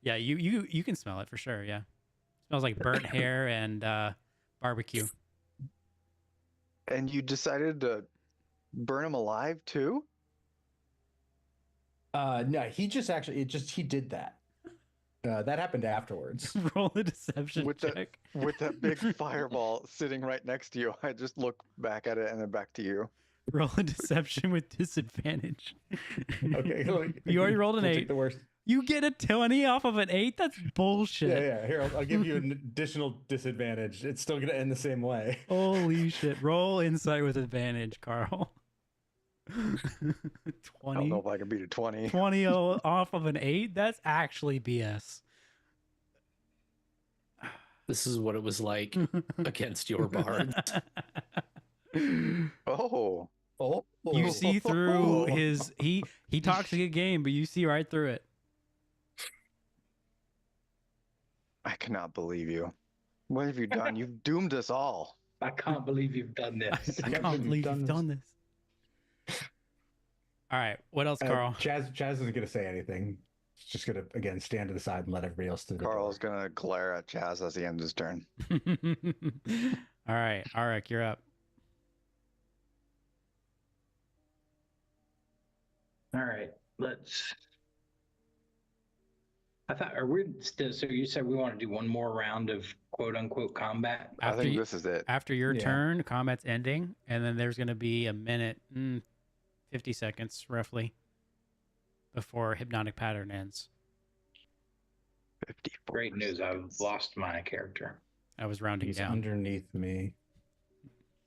Yeah, you can smell it for sure. Yeah, smells like burnt hair and barbecue.
And you decided to burn him alive too?
No, he did that. That happened afterwards.
Roll a deception
With
check.
With that big fireball sitting right next to you, I just look back at it and then back to you.
Roll a deception with disadvantage.
Okay.
You already rolled an
We'll
8.
take the worst.
You get a 20 off of an 8? That's bullshit.
Yeah. Here, I'll give you an additional disadvantage. It's still going to end the same way.
Holy shit. Roll insight with advantage, Carl.
I don't
20.
know if I can beat a 20.
20 off of an 8? That's actually BS.
This is what it was like against your bards.
Oh.
Oh,
You see through his he talks a good game, but you see right through it.
I cannot believe you. What have you done? You've doomed us all.
I can't believe you've done this.
I can't believe you've done this. All right. What else, Carl?
Chaz isn't going to say anything. He's just going to, again, stand to the side and let everybody else through the
Carl's
door.
gonna glare at Chaz as he ends his turn.
All right. Arik, you're up.
All right, I thought, are we still? So you said we want to do one more round of quote unquote combat?
I
After
think
you-
this is it.
After your
Yeah.
turn, combat's ending, and then there's going to be a minute, 50 seconds roughly, before hypnotic pattern ends.
54
Great news! I've
seconds.
lost my character.
I was rounding
He's
down.
underneath me.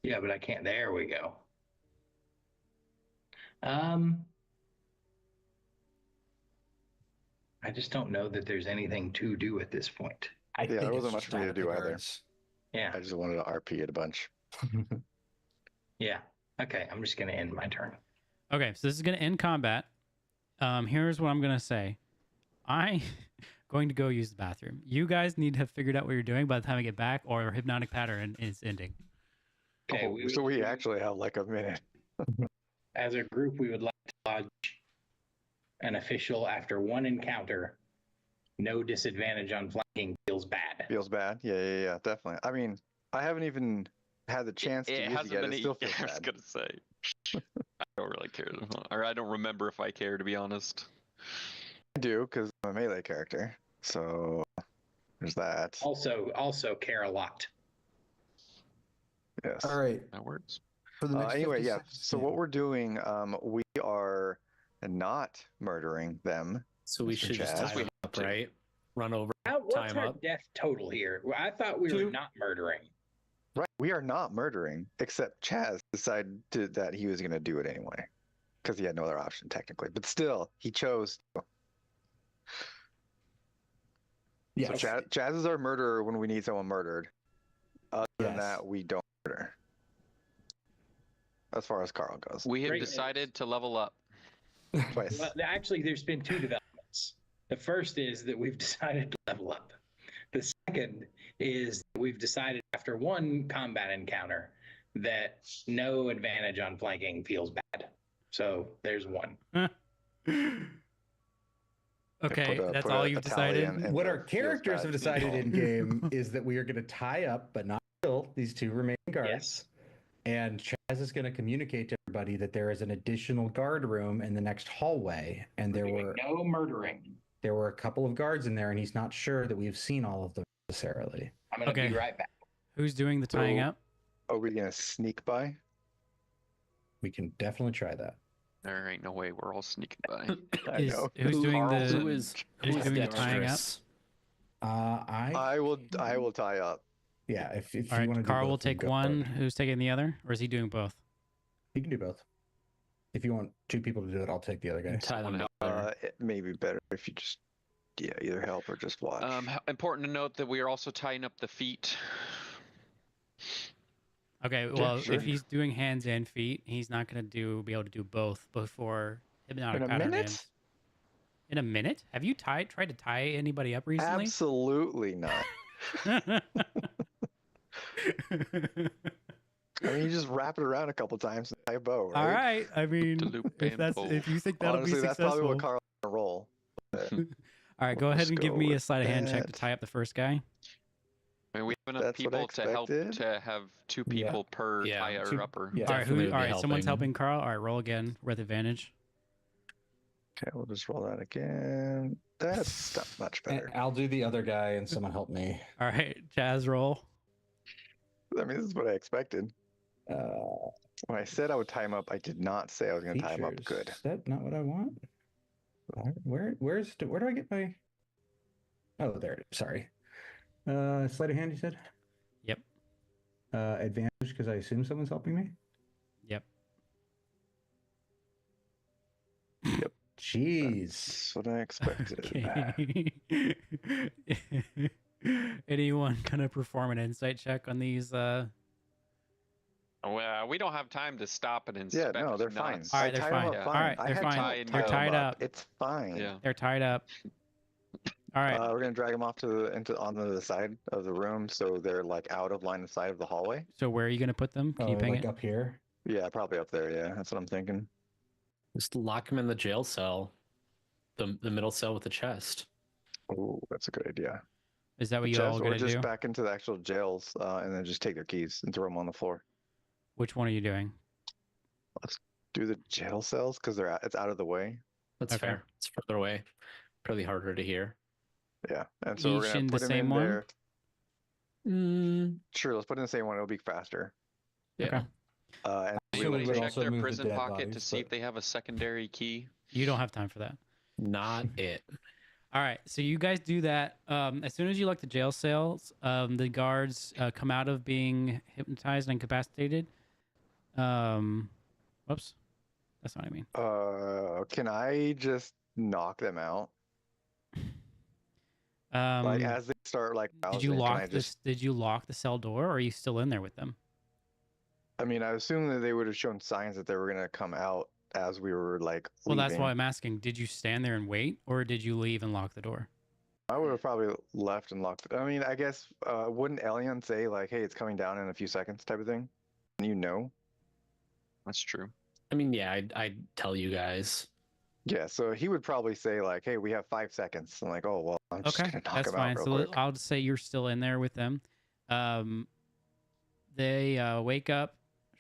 Yeah, but I can't. There we go. I just don't know that there's anything to do at this point.
I
Yeah, there
think
wasn't
it's
much
just
for me
out
to
of the
do either.
guards.
Yeah,
I just wanted to RP it a bunch.
yeah. Okay, I'm just gonna end my turn.
Okay, so this is going to end combat. Here's what I'm going to say. I going to go use the bathroom. You guys need to have figured out what you're doing by the time I get back, or hypnotic pattern is ending.
Okay,
Oh, so we actually have like a minute.
as a group, we would like to lodge an official after one encounter. No disadvantage on flanking feels bad.
Feels bad. Yeah, definitely. I mean, I haven't even had the chance to
It
use it
hasn't
yet.
been.
It still feels
I was
bad.
gonna say. I don't really care, or I don't remember if I care, to be honest.
I do because I'm a melee character. So there's that.
Also care a lot.
Yes.
All right.
That works.
For the next
Anyway,
50
yeah.
seconds,
So what we're doing, we are not murdering them.
So we
Mr.
should just
Chaz.
tie them up, right? Run over,
What's
time
our
up.
death total here? Well, I thought we were
Two.
not murdering.
Right. We are not murdering, except Chaz decided that he was going to do it anyway because he had no other option technically. But still, he chose.
Yes.
So Chaz is our murderer when we need someone murdered. Other than
Yes.
that, we don't murder. As far as Carl goes.
We have
Great
decided to level up.
Twice.
Well, actually, there's been two developments. The first is that we've decided to level up. The second is that we've decided after one combat encounter that no advantage on flanking feels bad. So there's one.
Okay,
Put
that's
a
all you've
tally
decided.
in
What
the
our
feels
characters
bad
have decided
column.
in game is that we are going to tie up but not kill these two remaining guards.
Yes.
And Chaz is going to communicate to everybody that there is an additional guard room in the next hallway, and
We're doing no murdering.
there were a couple of guards in there, and he's not sure that we've seen all of them necessarily.
I'm going to
Okay.
be right back.
Who's doing the tying
So-
up?
Are we going to sneak by?
We can definitely try that.
There ain't no way we're all sneaking by.
I know.
Who's doing
Carl,
the
who
who's
Who is
doing the tying up?
dexterous?
I will tie up.
Yeah, if
All
you
right,
want to do
Carl
both,
will
you
take
go for
one.
it.
Who's taking the other, or is he doing both?
You can do both. If you want two people to do it, I'll take the other guy.
Tie them
One
together.
It may be better if you just, either help or just watch.
Important to note that we are also tying up the feet.
Okay, well,
sure.
if he's doing hands and feet, he's not going to be able to do both before hypnotic
In a
pattern
minute?
ends. In a minute? Have you tried to tie anybody up recently?
Absolutely not. I mean, you just wrap it around a couple times and tie a bow, right?
All right. I mean,
loop
if
and
that's
pull.
if you think that'll
Honestly,
be
that's
successful.
probably what Carl's gonna roll.
All right, go
We'll
ahead
just
and give
go
me a
with
sleight of hand check to
that.
tie up the first guy.
I mean, we have enough
That's what I
people to help
expected.
to have two
Yeah.
people per
Yeah,
tie
two-
or upper.
yeah.
All right,
Definitely would
all
be
right, someone's
helping.
helping Carl. All right, roll again with advantage.
Okay, we'll just roll that again. That's not much
And
better.
I'll do the other guy, and someone help me.
All right, Jazz roll.
I mean, this is what I expected.
Uh,
When I said I would tie him up, I did not say I was going to tie him up
features.
good.
Is that not what I want? Where do I get my? Oh, there it is. Sorry. Sleight of hand, you said?
Yep.
Advantage because I assume someone's helping me.
Yep.
Yep.
Jeez.
That's what I expected.
Okay. Anyone gonna perform an insight check on these?
Well, we don't have time to stop and
Yeah,
inspect.
no, they're fine.
nuts.
All right,
I
they're
tied 'em
fine.
up
Yeah.
All
fine.
right,
I
they're
had
fine.
time
Tie
to
and
They're
tie 'em
tied up.
It's fine.
Yeah.
They're tied up. All right.
We're gonna drag them off onto the side of the room, so they're like out of line of sight of the hallway.
So where are you gonna put them? Can you ping
Like
it?
up here.
Yeah, probably up there. Yeah, that's what I'm thinking.
Just lock him in the jail cell, the middle cell with the chest.
Oh, that's a good idea.
Is that what you all
Just
are
or
gonna
just
do?
back into the actual jails, and then just take their keys and throw them on the floor.
Which one are you doing?
Let's do the jail cells because it's out of the way.
That's
Okay.
fair. It's further away, probably harder to hear.
Yeah, and so we're
Each
gonna
in the
put him
same
in
one?
there.
Mm,
Sure, let's put in the same one. It'll be faster.
yeah.
Okay.
And we
Assume
will
we
Anybody
would
take.
check
also
their
move the
prison
dead
pocket to
bodies,
see
but-
if they have a secondary key?
You don't have time for that.
Not it.
All right, so you guys do that. As soon as you lock the jail cells, the guards come out of being hypnotized and incapacitated. Whoops, that's not what I mean.
Can I just knock them out?
Um,
Like as they start like
did you
rousing, can I
lock this?
just?
Did you lock the cell door, or are you still in there with them?
I mean, I assume that they would have shown signs that they were gonna come out as we were like
Well,
leaving.
that's why I'm asking. Did you stand there and wait, or did you leave and lock the door?
I would have probably left and locked. I mean, I guess wouldn't Elion say like, "Hey, it's coming down in a few seconds," type of thing? You know?
That's true.
I mean, yeah, I'd tell you guys.
Yeah. So he would probably say like, "Hey, we have 5 seconds." I'm like, "Oh well, I'm just
Okay,
gonna knock
that's
him
fine.
out
So
real quick."
I'll just say you're still in there with them. They wake up.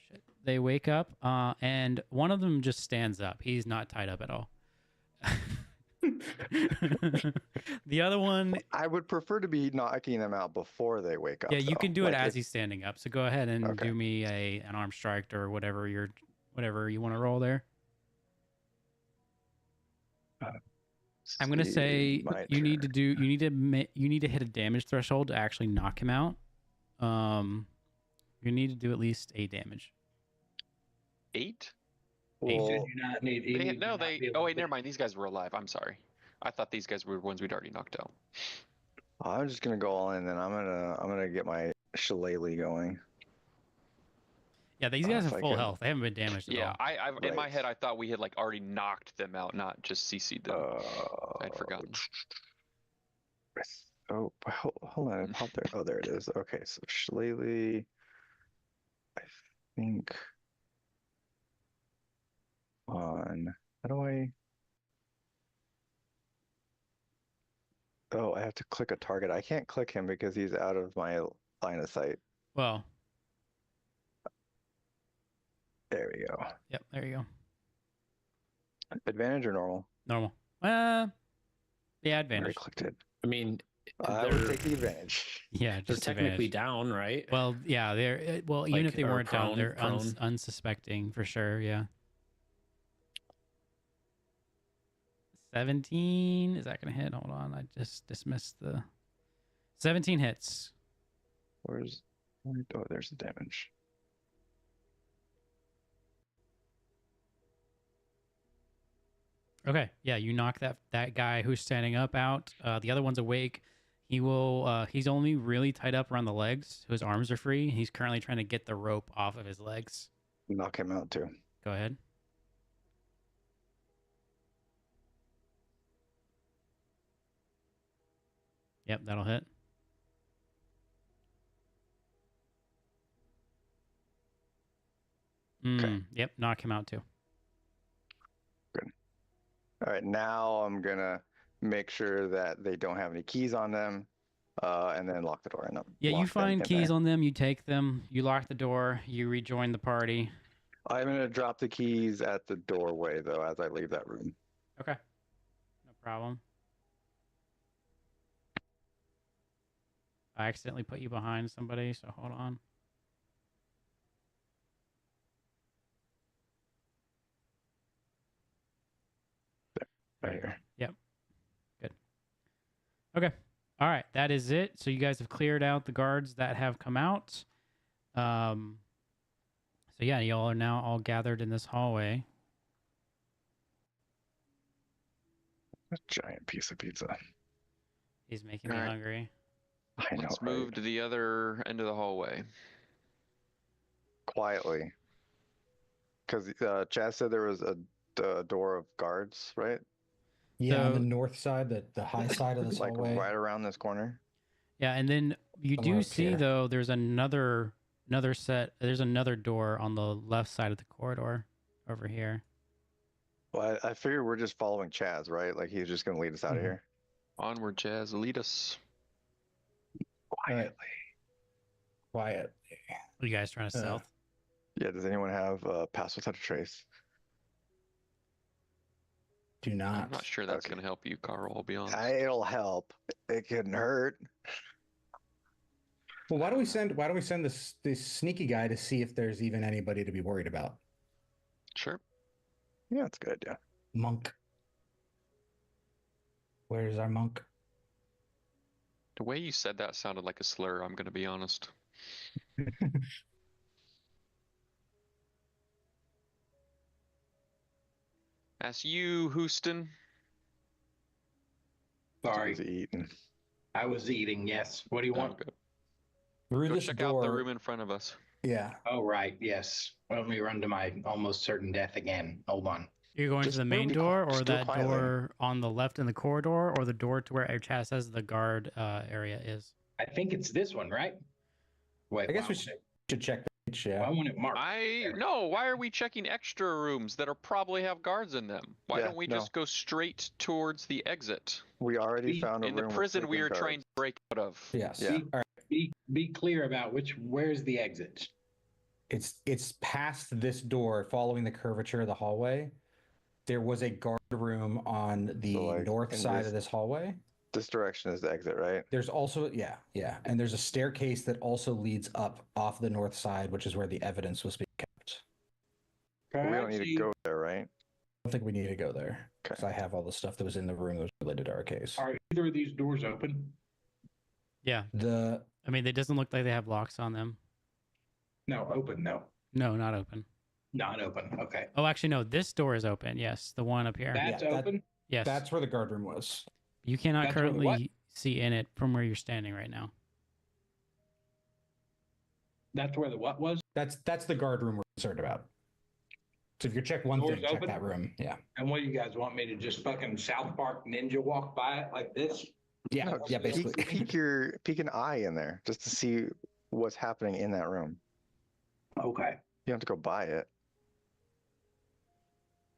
Shit. They wake up, and one of them just stands up. He's not tied up at all. The other one,
I would prefer to be knocking them out before they wake up.
yeah, you
though.
can do it
Like,
as
if-
he's standing up. So go ahead and
Okay.
do me an arm strike or whatever you want to roll there. I'm gonna
see,
say
my
you need to
turn.
do you need to hit a damage threshold to actually knock him out. You need to do at least 8 damage.
8?
You
Well,
said you not need. You
They,
need to
no,
not
they.
be able
Oh
to
wait, never
do-
mind. These guys were alive. I'm sorry. I thought these guys were ones we'd already knocked out.
I'm just gonna go all in, then I'm gonna get my shillelagh going.
Yeah, these guys
if
are
I
full
can-
health. They haven't been damaged at
Yeah,
all.
I in my
Right.
head I thought we had like already knocked them out, not just CC'd them. I'd forgotten.
Oh, hold on, it popped there. Oh, there it is. Okay, so shillelagh. I think on. How do I? Oh, I have to click a target. I can't click him because he's out of my line of sight.
Well,
There we go.
yep, there you go.
Advantage or normal?
Normal. Yeah,
I already
advantage.
clicked it.
I mean,
I would
they're,
take the advantage.
Yeah,
they're
just
technically
advantage.
down, right?
Well, yeah, they're well, even
Like,
if they
or
weren't down,
prone-
they're
prone.
unsuspecting for sure. Yeah. 17. Is that gonna hit? Hold on, I just dismissed the 17 hits.
Where's? Oh, there's the damage.
Okay, yeah, you knock that guy who's standing up out. The other one's awake. He will. He's only really tied up around the legs. His arms are free. He's currently trying to get the rope off of his legs.
Knock him out too.
Go ahead. Yep, that'll hit. Yep, knock him out too.
All right, now I'm gonna make sure that they don't have any keys on them, and then lock the door. And
Yeah, you find keys on them. You take them. You lock the door. You rejoin the party.
I'm gonna drop the keys at the doorway though as I leave that room.
Okay, no problem. I accidentally put you behind somebody, so hold on.
Right here.
Yep. Good. Okay. All right. That is it. So you guys have cleared out the guards that have come out. So yeah, y'all are now all gathered in this hallway.
A giant piece of pizza.
He's making me
All right.
hungry.
I know.
Let's
right?
move to the other end of the hallway.
Quietly. Because Chaz said there was a door of guards, right?
Yeah, on
So-
the north side, the high side of this
Like
hallway.
right around this corner.
Yeah, and then you
Somewhere
do
up
see
here.
though there's another set. There's another door on the left side of the corridor over here.
Well, I figure we're just following Chaz, right? Like he's just gonna lead us out of
Mhm.
here.
Onward, Jazz, lead us.
Quietly.
Quiet.
Are you guys trying to
Uh,
stealth?
Yeah. Does anyone have pass without a trace?
Do not.
I'm not sure that's
Okay.
going to help you, Carl. I'll be honest.
It'll help. It couldn't hurt.
Well, why don't we send this sneaky guy to see if there's even anybody to be worried about?
Sure.
Yeah, it's a good idea.
Monk. Where's our monk?
The way you said that sounded like a slur, I'm going to be honest. That's you, Houston.
Sorry,
He's eating.
I was eating. Yes. What do you want?
Go,
Through
go
this
check
door.
out the room in front of us.
Yeah.
Oh, right. Yes. Let me run to my almost certain death again. Hold on.
You're going to
Just
the main
be
door, or
just do it
that
quietly.
door on the left in the corridor, or the door to where Chaz says the guard area is?
I think it's this one, right? Wait,
I guess
why
we
was
should check the page, yeah.
I want it marked.
No, why are we checking extra rooms that are probably have guards in them? Why
Yeah,
don't we
no.
just go straight towards the exit?
We already found a
In
room
the
with
prison we
sleeping
are trying
guards.
to break out of.
Yes.
Yeah.
All right.
Be clear about where's the exit.
It's past this door, following the curvature of the hallway. There was a guard room on the
So, like,
north
in
side
this-
of this hallway.
This direction is the exit, right?
There's also, yeah, and there's a staircase that also leads up off the north side, which is where the evidence was being kept.
We don't need to
Actually,
go there, right?
I don't think we need to go there because
Okay.
I have all the stuff that was in the room that was related to our case.
Are either of these doors open?
Yeah.
The
I mean, it doesn't look like they have locks on them.
No, open. No,
No, not open.
not open. Okay.
Oh, actually, no. This door is open. Yes, the one up here.
That's
Yeah, that-
open.
Yes.
that's where the guard room was.
You cannot
That's where the what?
currently see in it from where you're standing right now.
That's where the what was.
That's the guard room we're concerned about. So if you check one
Doors
thing, check
open?
that room. Yeah.
And what do you guys want me to just fucking South Park ninja walk by it like this?
Yeah.
No,
Yeah.
just
Basically.
peek an eye in there just to see what's happening in that room.
Okay.
You don't have to go by it.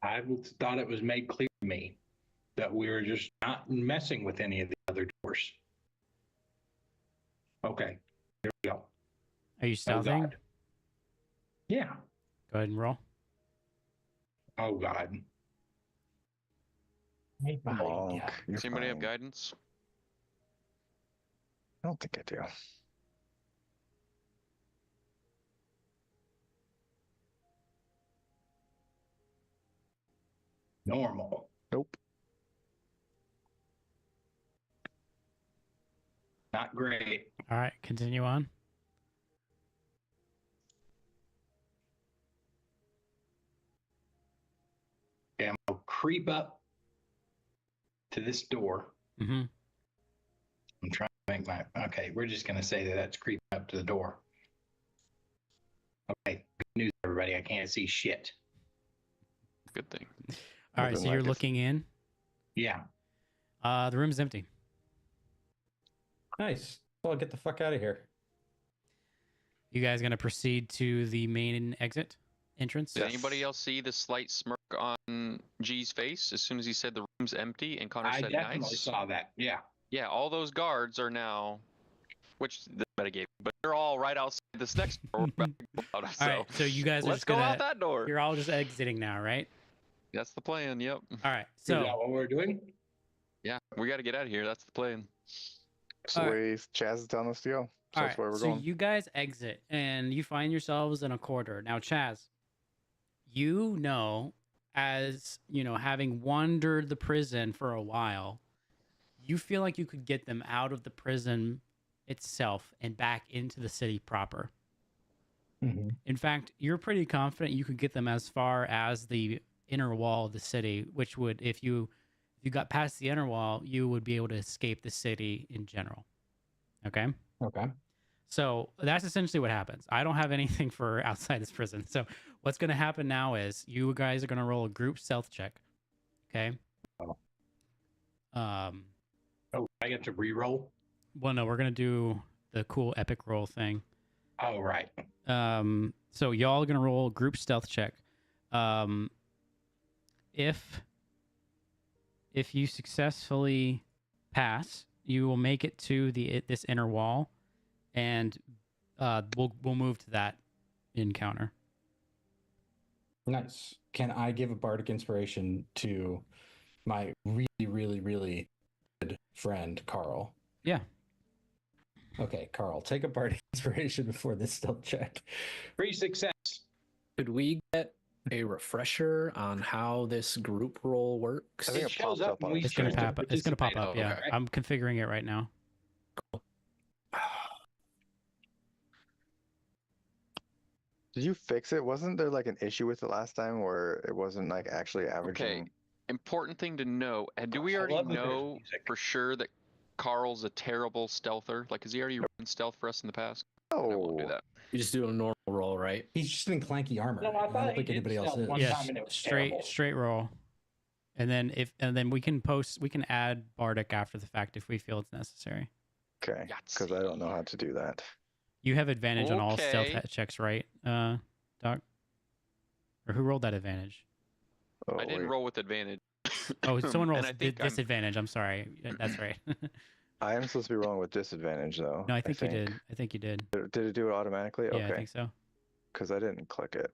I thought it was made clear to me that we were just not messing with any of the other doors. Okay. Here we go.
Are you
Oh,
stealthing?
God. Yeah.
Go ahead and roll.
Oh, God.
Monk,
Yeah.
you're
Does anybody have
fine.
guidance?
I don't think I do.
Normal.
Nope.
Not great.
All right, continue on.
Okay, I'm gonna creep up to this door.
Mm-hmm.
I'm trying to make my. Okay, we're just gonna say that that's creeping up to the door. Okay, good news, everybody. I can't see shit.
Good thing.
All right,
Looking
so you're
like it's-
looking in.
Yeah.
The room's empty.
Nice. Well, get the fuck out of here.
You guys gonna proceed to the main exit entrance?
Did
Yes.
anybody else see the slight smirk on G's face as soon as he said the room's empty and Connor
I
said
definitely
nice?
saw that. Yeah.
Yeah, all those guards are now, which the metagame, but they're all right outside this next door. We're about to go out,
All
so
right, so you guys are
let's
just
go
gonna.
out that door.
You're all just exiting now, right?
That's the plan. Yep.
All right.
Is that
So
what we're doing?
Yeah, we got to get out of here. That's the plan.
It's the
All right.
way Chaz is telling us to go. So
all
that's
right,
where we're
so
going.
you guys exit and you find yourselves in a corridor. Now, Chaz, you know, as you know, having wandered the prison for a while, you feel like you could get them out of the prison itself and back into the city proper.
Mm-hmm.
In fact, you're pretty confident you could get them as far as the inner wall of the city, which would, if you got past the inner wall, you would be able to escape the city in general. Okay?
Okay.
So that's essentially what happens. I don't have anything for outside this prison. So what's going to happen now is you guys are going to roll a group stealth check. Okay?
Oh.
Um,
Oh, I get to re-roll.
well, no, we're going to do the cool epic roll thing.
Oh, right.
So y'all are gonna roll a group stealth check. if you successfully pass, you will make it to this inner wall, and we'll move to that encounter.
Nice. Can I give a bardic inspiration to my really, really, really good friend Carl?
Yeah.
Okay, Carl, take a bardic inspiration before this stealth check.
Free success.
Could we get a refresher on how this group roll works?
I think
It
it
shows
pops
up
up
when
on
we
a
It's gonna
choose to
screen.
pop up. It's gonna pop
participate.
up. Yeah,
okay.
I'm configuring it right now.
Did you fix it? Wasn't there like an issue with it last time where it wasn't like actually averaging?
Important thing to know. And do we
I
already
love that there's
know
music.
for sure that Carl's a terrible stealther? Like, has he already run stealth for us in the past? I won't do
Oh,
that.
You just do a normal roll, right?
He's just in clanky armor.
No, I
and
thought
don't
he
think
did
anybody else
stealth
is.
one
Yes,
time and it was terrible.
straight roll, and then we can add bardic after the fact if we feel it's necessary.
okay. Because I don't know how to do that.
You have advantage on all stealth
Okay.
checks, right, Doc? Or who rolled that advantage?
Oh,
I didn't
wait.
roll with advantage.
Oh, someone
And
rolls
I think I'm-
disadvantage. I'm sorry. That's right.
I am supposed to be rolling with disadvantage though.
No, I think you did. I think you did.
Did it do it automatically?
Yeah, I
Okay.
think so.
Because I didn't click it.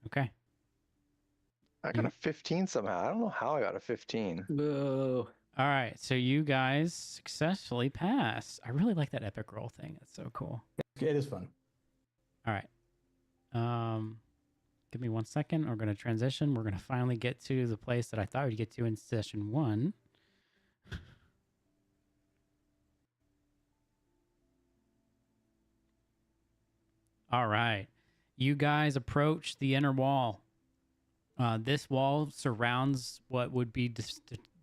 Okay.
I got a 15 somehow. I don't know how I got a 15.
Whoa.
All right. So you guys successfully pass. I really like that epic roll thing. That's so cool.
It is fun.
All right. Give me 1 second. We're going to transition. We're going to finally get to the place that I thought we'd get to in session 1. All right. You guys approach the inner wall. This wall surrounds what would be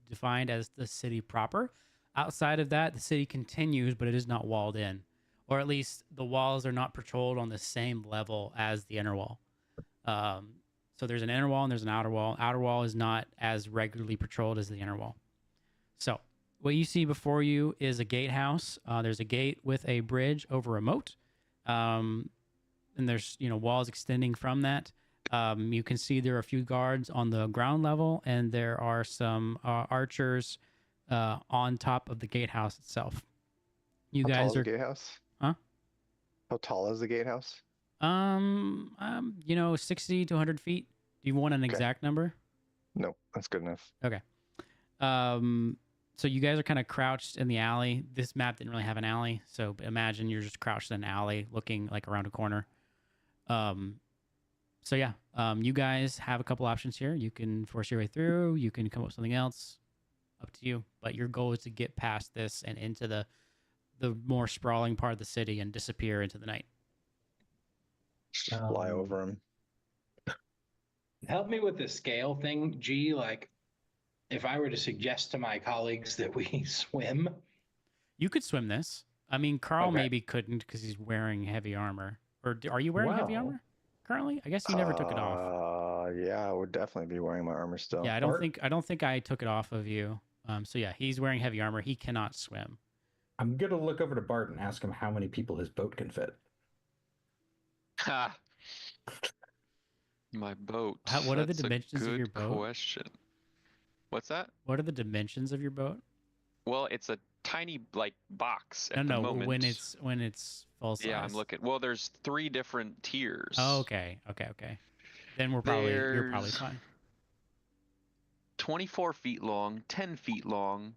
defined as the city proper. Outside of that, the city continues, but it is not walled in. Or at least the walls are not patrolled on the same level as the inner wall. So there's an inner wall and there's an outer wall. Outer wall is not as regularly patrolled as the inner wall. So what you see before you is a gatehouse. There's a gate with a bridge over a moat. And there's walls extending from that. You can see there are a few guards on the ground level, and there are some archers on top of the gatehouse itself. You
How tall
guys
is
are
the gatehouse?
Huh?
How tall is the gatehouse?
60 to 100 feet. Do you want an exact number?
Nope, that's good enough.
Okay. So you guys are kind of crouched in the alley. This map didn't really have an alley, so imagine you're just crouched in an alley looking like around a corner. So yeah, you guys have a couple options here. You can force your way through. You can come up with something else. Up to you. But your goal is to get past this and into the more sprawling part of the city and disappear into the night.
Fly over him.
Help me with the scale thing, G. Like, if I were to suggest to my colleagues that we swim,
You could swim this. I mean, Carl
Okay.
maybe couldn't because he's wearing heavy armor. Or are you wearing heavy
Wow.
armor currently? I guess you never took it off.
Yeah, I would definitely be wearing my armor still.
Yeah, I don't think I took it off of you. So yeah, he's wearing heavy armor. He cannot swim.
I'm gonna look over to Bart and ask him how many people his boat can fit.
Ha! My boat.
What are the
That's a
dimensions of your
good
boat?
question. What's that?
What are the dimensions of your boat?
Well, it's a tiny box at the
No,
moment.
when it's full size.
Yeah, I'm looking. Well, there's 3 different tiers.
Oh, okay. Then you're probably
There's-
fine.
24 feet long, 10 feet long.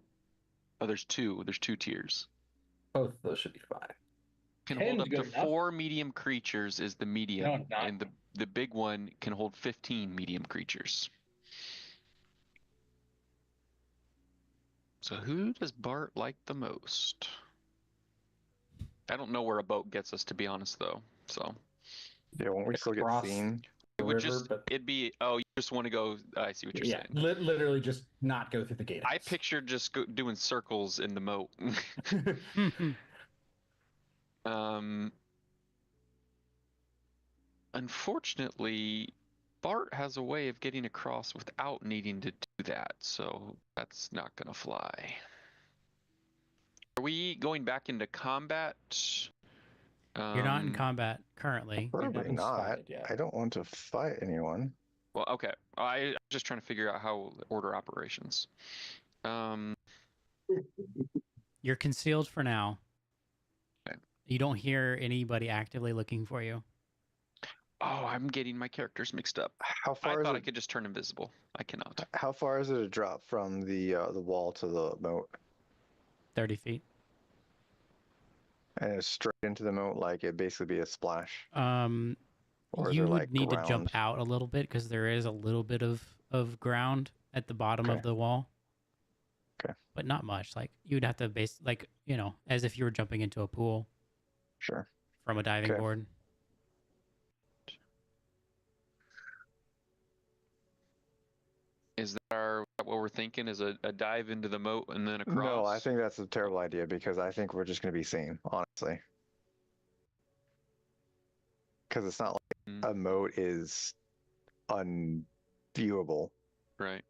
Oh, there's 2. There's 2 tiers.
Both of those should be fine.
Can
10's
hold up to
good enough.
4 medium creatures is the medium,
it's not.
and the big one can hold 15 medium creatures. So who does Bart like the most? I don't know where a boat gets us, to be honest, though. So
Yeah, won't we still get
Across
seen?
it would
river,
just
but
it'd be you just want to go. I see what you're
yeah,
saying.
literally just not go through the gate.
I pictured just doing circles in the moat. Unfortunately, Bart has a way of getting across without needing to do that, so that's not gonna fly. Are we going back into combat?
You're not in combat currently.
Probably
haven't
not.
spotted yet.
I don't want to fight anyone.
Well, okay. I'm just trying to figure out how the order operations.
You're concealed for now.
Okay.
You don't hear anybody actively looking for you.
Oh, I'm getting my characters mixed up.
How
I
far is
thought I
it?
could just turn invisible. I cannot.
How far is it a drop from the wall to the moat?
30 feet.
And it's straight into the moat, like it'd basically be a splash. Or is
You
there,
would
like,
need to jump
ground?
out a little bit because there is a little bit of ground at the bottom
Okay.
of the wall.
Okay.
But not much. Like you'd have to as if you were jumping into a pool
Sure.
from a diving
Okay.
board.
Is that what we're thinking? Is a dive into the moat and then across?
No, I think that's a terrible idea because I think we're just going to be seen, honestly. Because it's not like a moat is unviewable,
Right.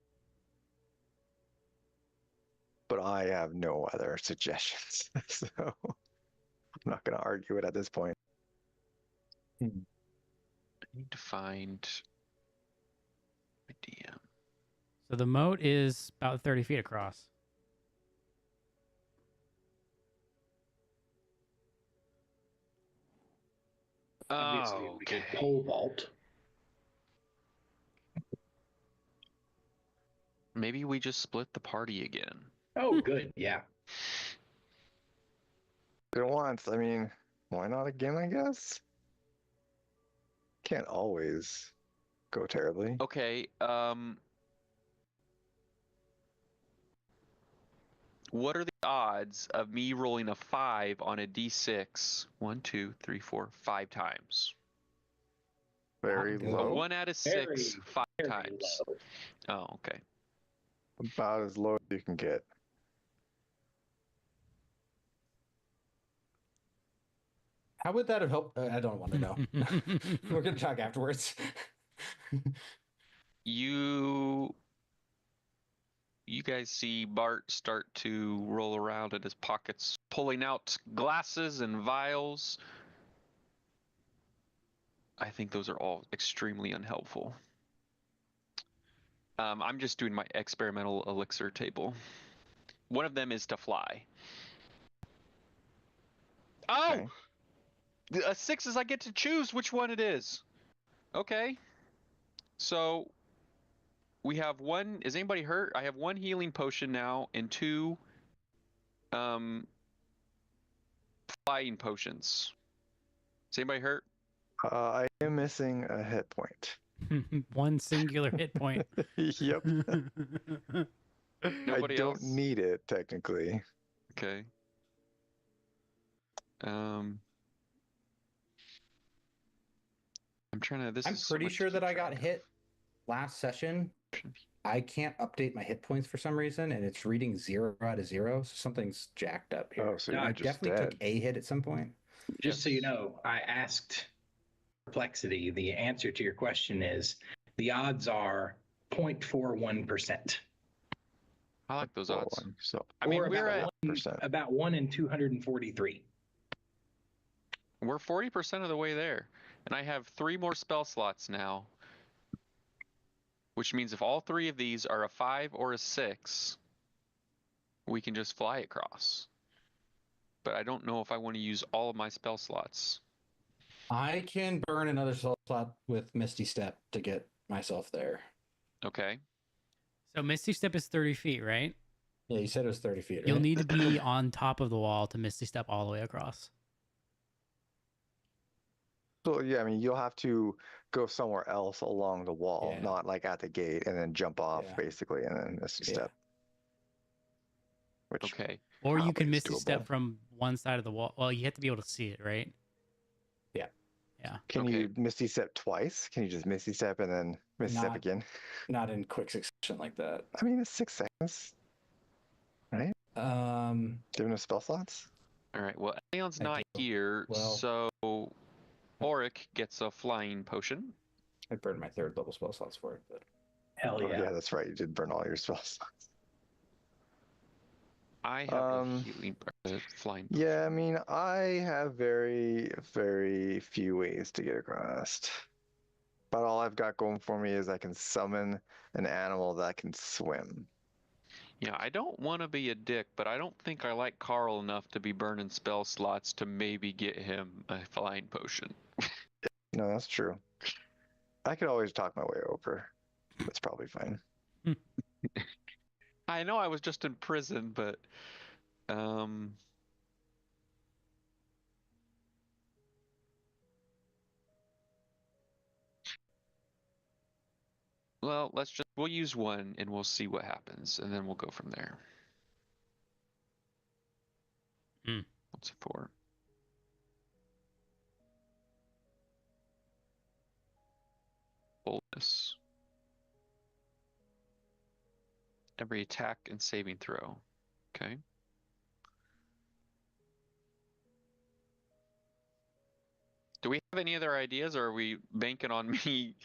but I have no other suggestions. So I'm not going to argue it at this point.
I need to find my DM.
So the moat is about 30 feet across.
Obviously,
Oh,
we could
okay.
pole vault.
Maybe we just split the party again.
Oh, good. Yeah.
Did it once. I mean, why not again, I guess? Can't always go terribly.
Okay. What are the odds of me rolling a 5 on a d6? 1, 2, 3, 4, 5 times.
Very
good.
low.
1 out of 6,
Very,
5
very
times.
low.
Oh, okay.
About as low as you can get.
How would that have helped? I don't want to know. We're going to talk afterwards.
You guys see Bart start to roll around in his pockets, pulling out glasses and vials. I think those are all extremely unhelpful. I'm just doing my experimental elixir table. One of them is to fly. Oh!
Okay.
A 6 is I get to choose which one it is. Okay. So we have one. Is anybody hurt? I have 1 healing potion now and 2 flying potions. Is anybody hurt?
I am missing a hit point.
One singular hit point.
Yep.
Nobody
I don't
else?
need it, technically.
Okay. I'm trying to. This
I'm
is so
pretty
much to
sure that
keep
I got
track of.
hit last session. I can't update my hit points for some reason, and it's reading 0 out of 0. So something's jacked up here.
Oh, so you're
I
just
definitely
dead.
took a hit at some point.
Just so you know, I asked Perplexity. The answer to your question is the odds are 0.41%.
I like those odds.
So
I mean,
Or
we're
about
at
1%.
about 1 in 243.
we're 40% of the way there, and I have 3 more spell slots now, which means if all 3 of these are a 5 or a 6, we can just fly across. But I don't know if I want to use all of my spell slots.
I can burn another slot with Misty Step to get myself there.
Okay.
So Misty Step is 30 feet, right?
Yeah, you said it was 30 feet, right?
You'll need to be on top of the wall to Misty Step all the way across.
So yeah, I mean, you'll have to go somewhere else along the wall,
Yeah.
not like at the gate, and then jump off
Yeah.
basically, and then miss a
Yeah.
step. Which
Okay.
Or you
probably
can
is
Misty Step
doable.
from one side of the wall. Well, you have to be able to see it, right?
Yeah.
Yeah.
Can
Okay.
you Misty Step twice? Can you just Misty Step and then Misty Step
Not-
again?
Not in quick succession like that.
I mean, it's 6 seconds. Given us spell slots.
All right. Well, Leon's
I
not
do.
here,
Well-
so Auric gets a flying potion.
I burned my 3rd level spell slots for it, but
Hell
Oh
yeah.
yeah, that's right. You did burn all your spell slots.
I have a healing, flying.
Yeah, I mean, I have very, very few ways to get across. But all I've got going for me is I can summon an animal that can swim.
Yeah, I don't want to be a dick, but I don't think I like Carl enough to be burning spell slots to maybe get him a flying potion.
No, that's true. I could always talk my way over. That's probably fine.
I know I was just in prison, but well, we'll use one and we'll see what happens, and then we'll go from there.
Hmm.
What's it for? Boldness. Every attack and saving throw. Okay. Do we have any other ideas, or are we banking on me?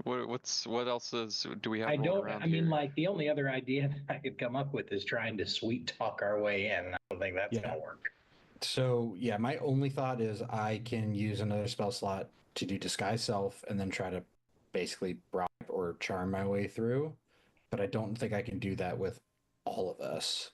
What else do we have
I
rolling
don't.
around
I mean,
here?
like the only other idea that I could come up with is trying to sweet talk our way in. I don't think that's
Yeah.
gonna work.
So yeah, my only thought is I can use another spell slot to do disguise self and then try to basically bribe or charm my way through. But I don't think I can do that with all of us.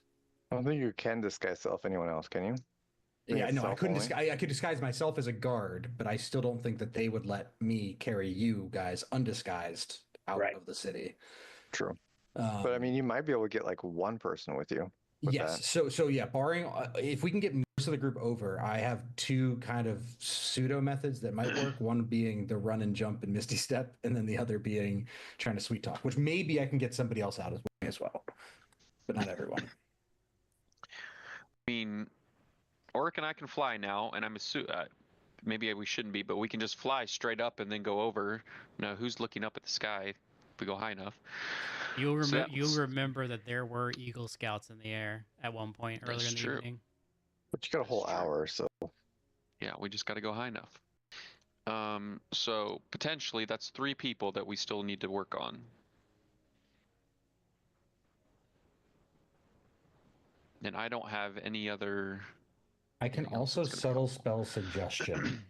I don't think you can disguise self anyone else, can you? I think
Yeah,
it's
no, I
self
couldn't.
only.
I could disguise myself as a guard, but I still don't think that they would let me carry you guys undisguised out
Right.
of the city.
True. But I mean, you might be able to get like one person with you. With
yes.
that.
So yeah, barring if we can get most of the group over, I have two kind of pseudo methods that might work. One being the run and jump and Misty Step, and then the other being trying to sweet talk, which maybe I can get somebody else out as well, but not everyone.
I mean, Oric and I can fly now, and I'm assuming maybe we shouldn't be, but we can just fly straight up and then go over. Now, who's looking up at the sky if we go high enough?
You'll
So that was-
remember that there were Eagle Scouts in the air at one point earlier
That's
in the
true.
evening.
But you got a whole
That's true.
hour, so
Yeah, we just got to go high enough. So potentially that's 3 people that we still need to work on. And I don't have any other.
I can
anything else
also
that's gonna
subtle
help.
spell suggestion.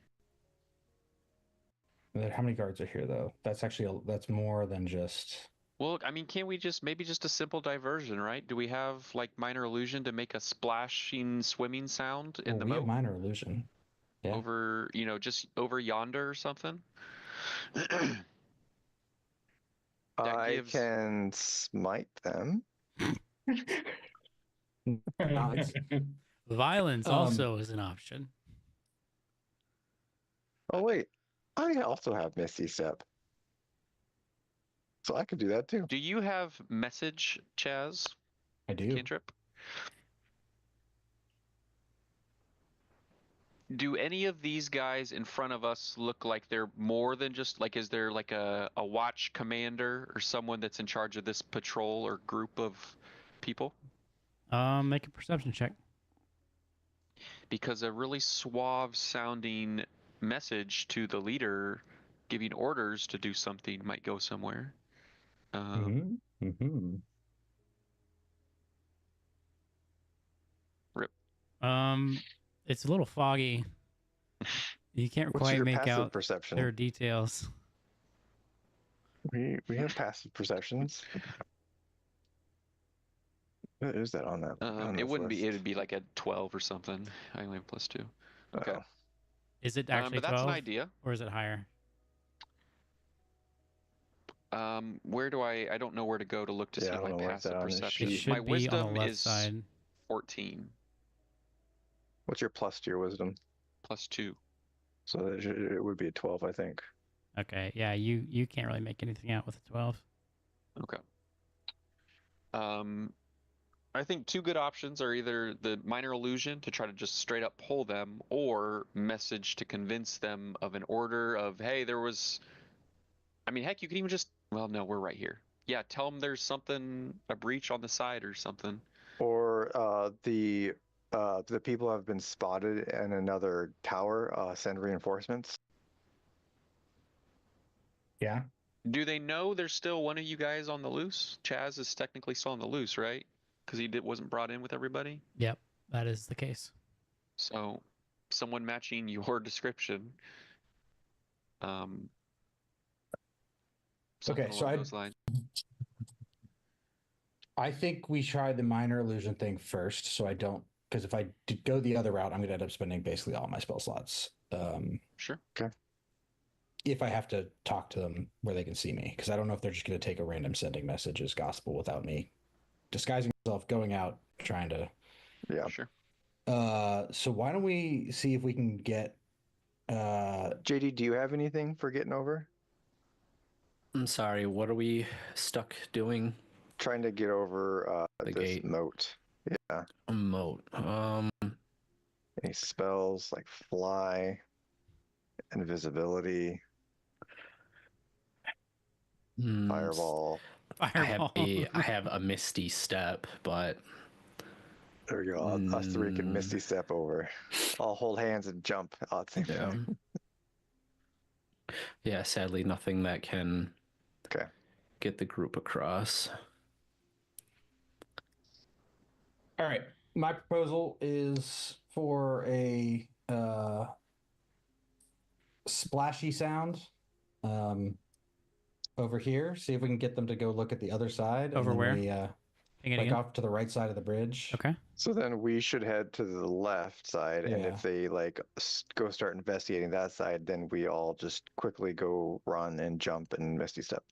How many guards are here though? That's actually that's more than just.
Well, I mean, can't we just maybe just a simple diversion, right? Do we have like minor illusion to make a splashing swimming sound in the
we have
moat
minor illusion. Yeah.
over, just over yonder or something?
I
gives-
can smite them.
Nods.
Violence also is an option.
Oh wait, I also have Misty Step, so I could do that too.
Do you have message, Chaz?
I do.
Cantrip? Do any of these guys in front of us look like they're more than just like, is there like a watch commander or someone that's in charge of this patrol or group of people?
Make a perception check.
Because a really suave sounding message to the leader giving orders to do something might go somewhere. Rip.
It's a little foggy. You can't
What's
quite
your
make
passive
out
perception?
their details.
We have passive perceptions. What is that on that? on
It
this
wouldn't be,
list?
it'd be like a 12 or something. I only have +2. Okay.
Oh.
Is it actually
but that's
12?
an idea.
Or is it higher?
Where do I don't know where to go to look to
Yeah,
see
I
my
don't know where it's
passive
at on this
It
perception.
sheet.
should
My
be
wisdom
on the left
is
side.
14
What's your plus to your wisdom?
+2.
So it would be a 12, I think.
Okay, yeah, you can't really make anything out with a 12.
Okay. I think 2 good options are either the minor illusion to try to just straight up pull them, or message to convince them of an order of, hey, there was. I mean, heck, you can even just. Well, no, we're right here. Yeah, tell them there's something, a breach on the side or something.
Or the people have been spotted in another tower. Send reinforcements.
Yeah.
Do they know there's still one of you guys on the loose? Chaz is technically still on the loose, right? because he wasn't brought in with everybody.
Yep, that is the case.
So, someone matching your description. Something
Okay, so
along those lines.
I think we try the minor illusion thing first, so I don't, because if I go the other route, I'm going to end up spending basically all my spell slots.
Sure.
If I have to talk to them where they can see me, because I don't know if they're just going to take a random sending message as gospel without me disguising myself, going out, trying to.
Yeah.
Sure.
So why don't we see if we can get.
JD, do you have anything for getting over?
I'm sorry, what are we stuck doing?
Trying to get over
The
this
gate.
moat. Yeah.
A moat.
Any spells like fly, invisibility, fireball.
Fireball.
I have a misty step, but
There we go. Us three can misty step over. I'll hold hands and jump at the same time.
Yeah, sadly nothing that can
Okay.
get the group across.
All right. My proposal is for a splashy sound over here. See if we can get them to go look at the other side.
Over
and then
where?
We,
Hang it
like
again.
off to the right side of the bridge.
Okay.
So then we should head to the left side, and
Yeah.
if they like go start investigating that side, then we all just quickly go run and jump and misty step.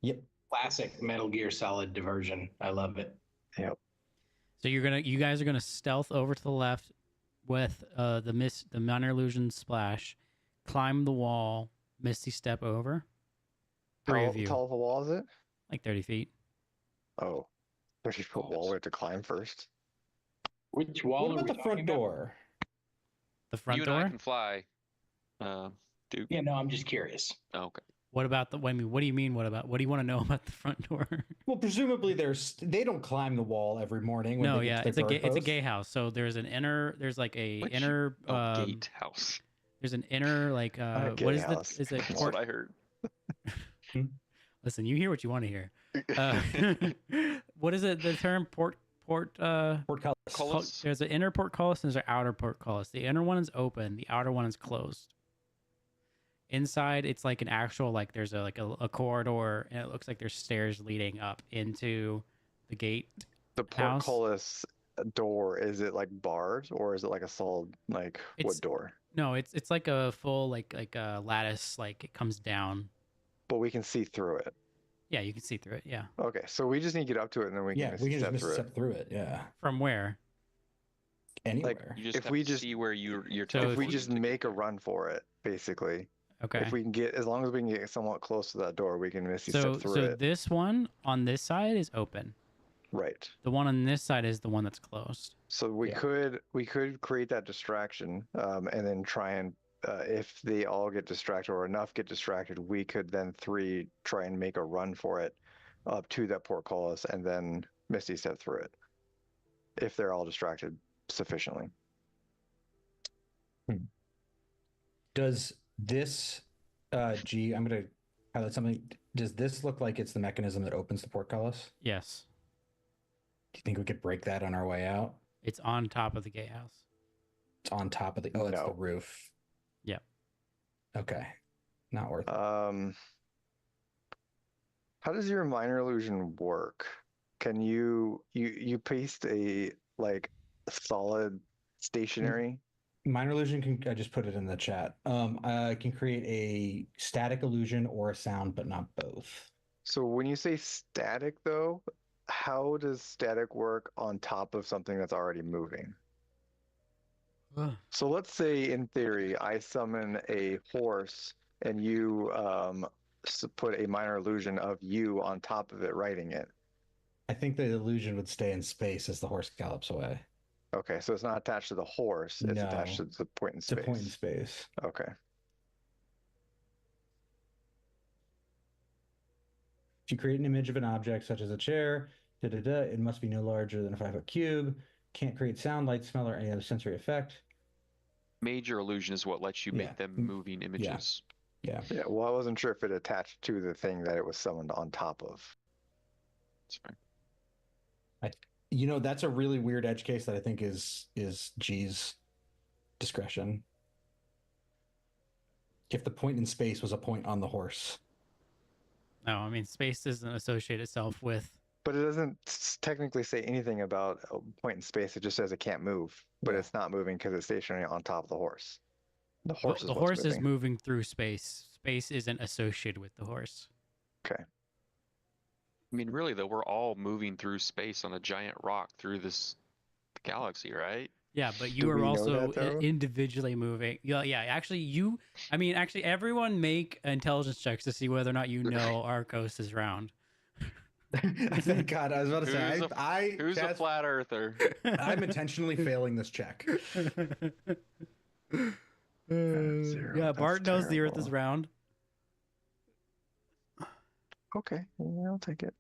Yep.
Classic Metal Gear Solid diversion. I love it.
Yep.
So you guys are gonna stealth over to the left with the minor illusion splash, climb the wall, misty step over. Three
How
of you,
tall of a wall is it?
like 30 feet.
Oh, 30-foot wall. We have to climb first.
Which wall
What
are
about
we
the front
talking about?
door?
The front
You and
door.
I can fly. Duke.
Yeah, no, I'm just curious.
Oh, okay.
What about the? Wait, what do you mean? What do you want to know about the front door?
Well, presumably they don't climb the wall every morning. When
No,
they
yeah,
get to
it's
their
it's a
post.
gay house. So there's like a
Which-
inner
Gatehouse.
there's an inner like
A
what
gay
is
house.
the is it
That's
port?
what I heard.
Listen, you hear what you want to hear. What is it? The term portcullis.
Portcullis?
There's an inner portcullis and there's an outer portcullis. The inner one is open. The outer one is closed. Inside, it's like an actual like there's a corridor, and it looks like there's stairs leading up into the gate.
The
House?
portcullis door, is it like barred or is it like a solid like
It's-
wood door?
No, it's like a full like a lattice. Like it comes down.
But we can see through it.
Yeah, you can see through it. Yeah.
Okay, so we just need to get up to it and then we can
we can
step
just
through it.
step through it. Yeah.
From where?
Anywhere.
You just
If
have
we
to
just-
see where you're
So
If we
teleporting
just
to get
make a
there.
run for it, basically.
Okay.
If we can get, as long as we can get somewhat close to that door, we can misty
So
step through
so
it.
this one on this side is open.
Right.
The one on this side is the one that's closed.
So we
Yeah.
could create that distraction, and then try and if they all get distracted or enough get distracted, we could then try and make a run for it up to that portcullis and then misty step through it. If they're all distracted sufficiently.
Does this G? I'm gonna highlight something. Does this look like it's the mechanism that opens the portcullis?
Yes.
Do you think we could break that on our way out?
It's on top of the gatehouse.
It's on top of the. Oh, it's the
No.
roof.
Yep.
Okay. Not worth it.
How does your minor illusion work? Can you paste a like solid stationary?
Minor illusion can. I just put it in the chat. I can create a static illusion or a sound, but not both.
So when you say static though, how does static work on top of something that's already moving? So let's say in theory I summon a horse and you put a minor illusion of you on top of it riding it.
I think the illusion would stay in space as the horse gallops away.
Okay, so it's not attached to the horse, it's attached to
No.
the point in
It's a
space.
point in space.
Okay.
If you create an image of an object such as a chair, it must be no larger than a 5-foot cube. Can't create sound, light, smell, or any other sensory effect.
Major illusion is what lets you
Yeah.
make them moving images.
Yeah.
Yeah, well, I wasn't sure if it attached to the thing that it was summoned on top of.
That's fine.
That's a really weird edge case that I think is G's discretion. If the point in space was a point on the horse.
No, I mean space doesn't associate itself with.
But it doesn't technically say anything about a point in space. It just says it can't move, but
Yeah.
it's not moving because it's stationary on top of the horse. The
The,
horse is
the
what's
horse is
moving.
moving through space. Space isn't associated with the horse.
Okay.
I mean, really though, we're all moving through space on a giant rock through this galaxy, right?
Yeah, but you
Do
are
we know
also
that, though?
individually moving. Yeah, actually, everyone make intelligence checks to see whether or not you know Arcos is round.
Thank God. I was about to say,
Who's a
Chaz,
flat earther?
I'm intentionally failing this check.
Zero.
Yeah,
That's
Bart knows the Earth is
terrible.
round.
Okay, yeah, I'll take it.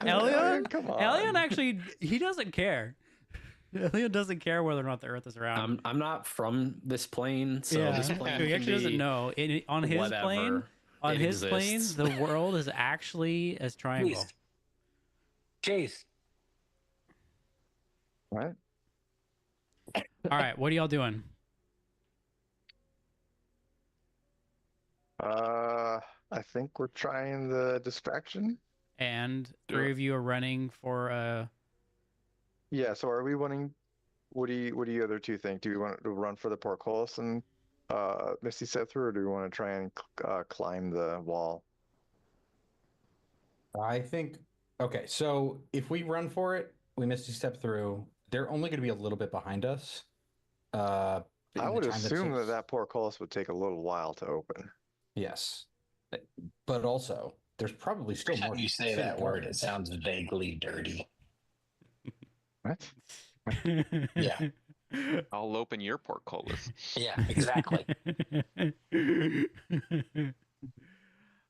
Elion?
Come on.
Elion actually, he doesn't care. Elion doesn't care whether or not the Earth is round.
I'm not from this plane, so
yeah,
this
so
plane
he
can
actually doesn't
be
know. On his
whatever.
plane, on
It
his plane,
exists.
the world is actually a triangle.
Chase.
What?
All right, what are y'all doing?
I think we're trying the distraction.
And
Do
three
it.
of you are running for
Yeah. So are we wanting? What do you other two think? Do we want to run for the portcullis and Misty step through, or do we want to try and climb the wall?
I think, okay, so if we run for it, we Misty step through, they're only going to be a little bit behind us.
I
in the
would
time that it
assume
takes-
that portcullis would take a little while to open.
Yes. But also, there's probably still
Every
more.
time you say
city
that word, it
guards.
sounds vaguely dirty.
What?
Yeah.
I'll open your portcullis.
Yeah, exactly.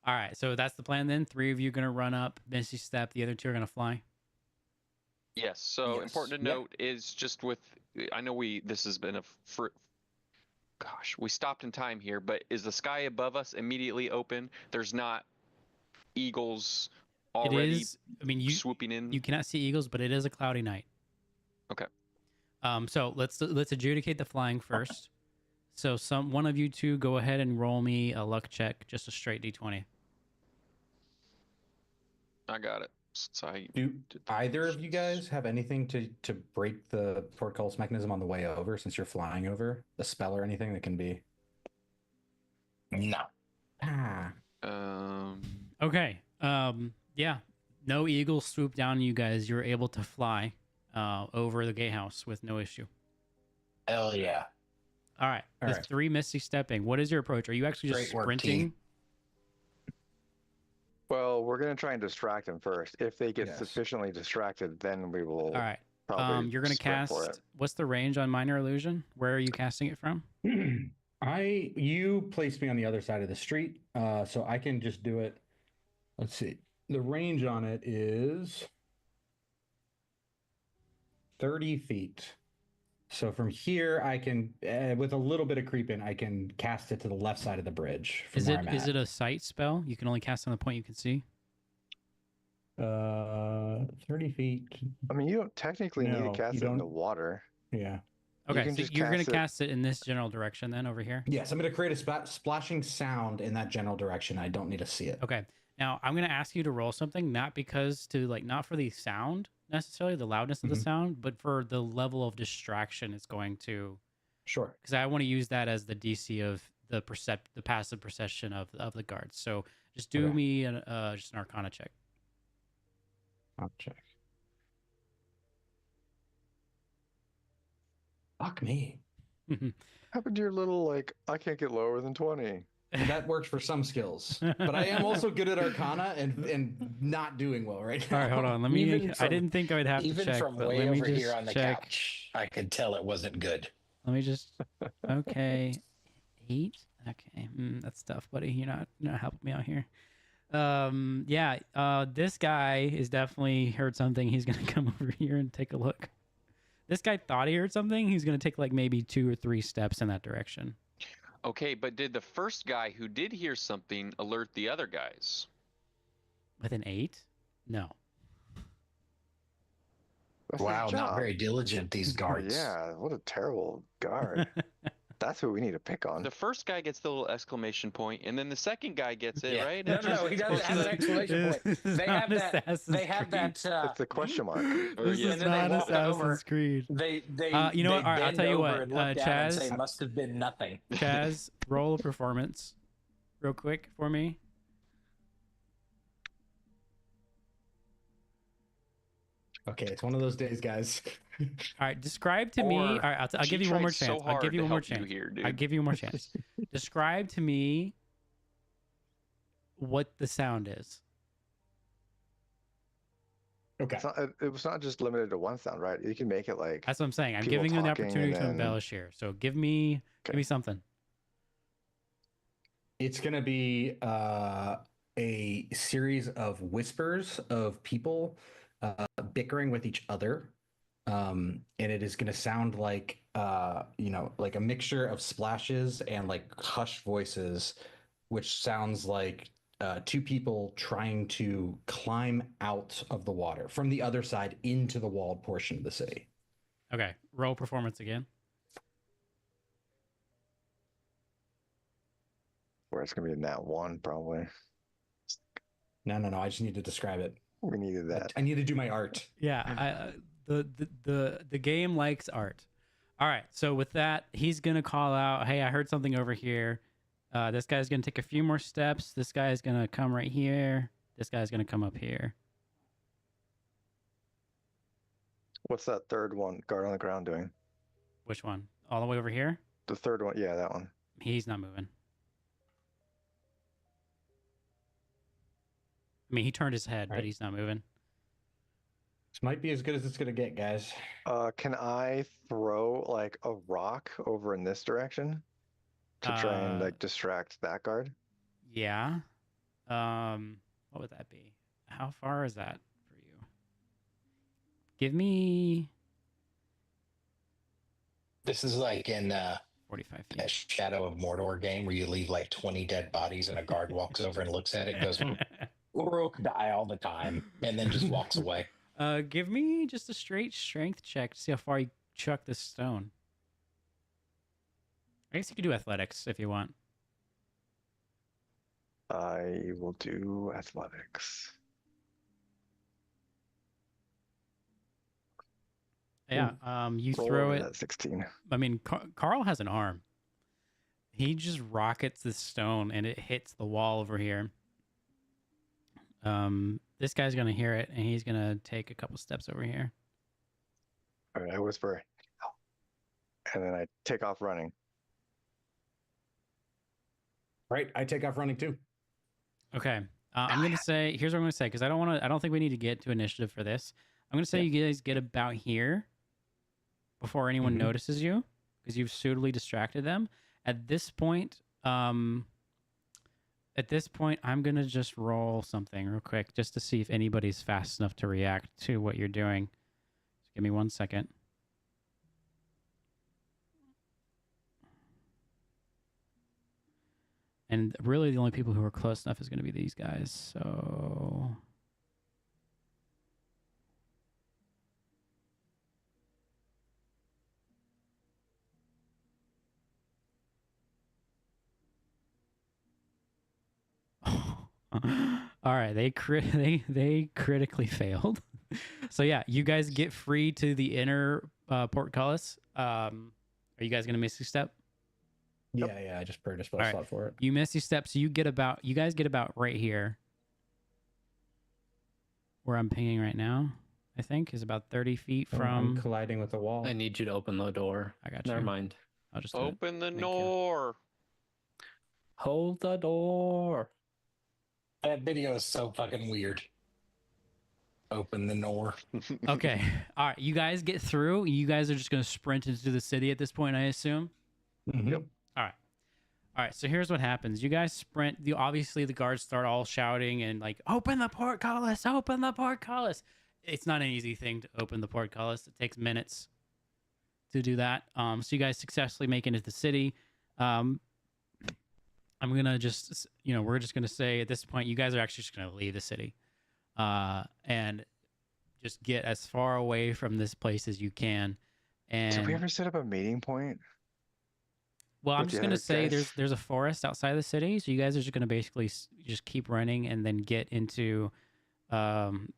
All right, so that's the plan then. Three of you going to run up, Misty Step. The other two are going to fly.
Yes. So
Yes.
important to
Yep.
note is just with, I know this has been gosh, we stopped in time here, but is the sky above us immediately open? There's not eagles already
It is. I mean,
swooping in.
you cannot see eagles, but it is a cloudy night.
Okay.
So let's adjudicate the flying first. So one of you two go ahead and roll me a luck check, just a straight d20.
I got it. Since I
Do
did the
either of you
motions.
guys have anything to break the portcullis mechanism on the way over since you're flying over? A spell or anything that can be.
No.
Ah.
Okay. Yeah. No eagles swoop down on you guys. You're able to fly over the gatehouse with no issue.
Hell yeah.
All right.
All
There's
right.
3 Misty stepping. What is your approach? Are you actually just
Great work,
sprinting?
team.
Well, we're gonna try and distract them first. If they get
Yes.
sufficiently distracted, then we will.
All right.
Probably
You're going to
sprint for
cast.
it.
What's the range on minor illusion? Where are you casting it from?
You placed me on the other side of the street, so I can just do it. Let's see. The range on it is 30 feet. So from here, I can, with a little bit of creeping, I can cast it to the left side of the bridge. From
Is
where
it
I'm
is
at.
it a sight spell? You can only cast on the point you can see.
30 feet?
I mean, you don't technically need
No,
to cast
you
it in the
don't.
water.
Yeah.
Okay,
can
so
just
you're going to
cast
cast it in this general direction then over here.
Yes, I'm going to create a splashing sound in that general direction. I don't need to see it.
Okay. Now I'm going to ask you to roll something, not not for the sound necessarily, the loudness of the
Mhm.
sound, but for the level of distraction it's going to,
Sure.
because I want to use that as the DC of the passive perception of the guards. So just do
Okay.
me just an Arcana check.
I'll check. Fuck me.
Happened to your little like? I can't get lower than 20.
That works for some skills, but I am also good at Arcana and not doing well right now.
All right, hold on. Let me.
Even
I
from-
didn't think I would have to
Even
check,
from
but
way
let me
over
just
here on the
check.
couch, I could tell it wasn't good.
Let me just. Okay, 8. Okay, that's tough, buddy. You're not helping me out here. Yeah. This guy is definitely heard something. He's gonna come over here and take a look. This guy thought he heard something. He's gonna take like maybe 2 or 3 steps in that direction.
Okay, but did the first guy who did hear something alert the other guys?
With an 8. No.
That's his
Wow, not
job.
very diligent, these guards.
Yeah, what a terrible guard. That's who we need to pick on.
The first guy gets the little exclamation point, and then the second guy gets it,
Yeah.
right?
No,
It's
no,
just
he doesn't
supposed
have an
to-
exclamation point.
This is
They
not
have that.
Assassin's
They have
Creed.
that.
It's the question mark.
Or,
This
yeah.
is
And then they
not
walk over.
Assassin's Creed.
They
You know
they
what? All right, I'll
bend
tell you
over
what,
and look down and say,
Chaz-
"Must have been nothing."
Chaz, roll a performance real quick for me.
Okay, it's one of those days, guys.
All right, describe to me. All
Or
right, I'll
She
give you one more
tried so
chance. I'll give
hard
you
to
one more
help you
chance.
here,
I'll
dude.
give you one more chance. Describe to me what the sound is.
Okay.
It was not just limited to one sound, right? You can make it like
That's what I'm saying. I'm
people
giving you the
talking
opportunity to
and then-
embellish here. So give me something.
It's going to be a series of whispers of people bickering with each other. And it is going to sound like, like a mixture of splashes and like hushed voices, which sounds like two people trying to climb out of the water from the other side into the walled portion of the city.
Okay, roll performance again.
where it's gonna be in that one probably.
No. I just need to describe it.
We needed that.
I need to do my art.
Yeah, the game likes art. All right, so with that, he's gonna call out, "Hey, I heard something over here." This guy's gonna take a few more steps. This guy's gonna come right here. This guy's gonna come up here.
What's that third one? Guard on the ground doing?
Which one? All the way over here?
The third one, yeah, that one.
He's not moving. I mean, he turned his head, but
Right.
he's not moving.
This might be as good as it's gonna get, guys.
Can I throw like a rock over in this direction to try and like distract that guard?
Yeah. What would that be? How far is that for you? Give me
This is like in
45
a
feet.
Shadow of Mordor game where you leave like 20 dead bodies and a guard walks over and looks at it and goes, Uruk die all the time, and then just walks away.
Give me just a straight strength check to see how far you chuck this stone. I guess you could do athletics if you want.
I will do athletics.
Yeah. You
Roll
throw
over
it.
that 16.
I mean, Carl has an arm. He just rockets this stone and it hits the wall over here. This guy's gonna hear it and he's gonna take a couple steps over here.
All right, I whisper, "Ow," and then I take off running.
Right, I take off running too.
Okay. I'm gonna say. Here's what I'm gonna say because I don't think we need to get to initiative for this. I'm gonna say you guys get about here before anyone
Mhm.
notices you because you've suitably distracted them. At this point, I'm gonna just roll something real quick just to see if anybody's fast enough to react to what you're doing. Just give me 1 second. And really, the only people who are close enough is going to be these guys. So, all right, they critically failed. So yeah, you guys get free to the inner portcullis. Are you guys going to miss your step?
Yeah, I just burned a spell
All right.
slot for it.
You miss your step, so you guys get about right here, where I'm pinging right now. I think is about 30 feet
I'm
from.
colliding with the wall.
I need you to open the door.
I got you.
Never mind.
I'll just do it.
Open the
Thank you.
door.
Hold the door.
That video is so fucking weird. Open the door.
Okay. All right. You guys get through. You guys are just going to sprint into the city at this point, I assume.
Mhm.
Yep.
All right. So here's what happens. You guys sprint. Obviously, the guards start all shouting and like, "Open the portcullis! Open the portcullis!" It's not an easy thing to open the portcullis. It takes minutes to do that. So you guys successfully make it into the city. I'm gonna just, we're just gonna say at this point, you guys are actually just gonna leave the city. and just get as far away from this place as you can. And
Did we ever set up a meeting point?
well, I'm
with
just
the
gonna
other
say
guys?
there's a forest outside the city, so you guys are just gonna basically just keep running and then get into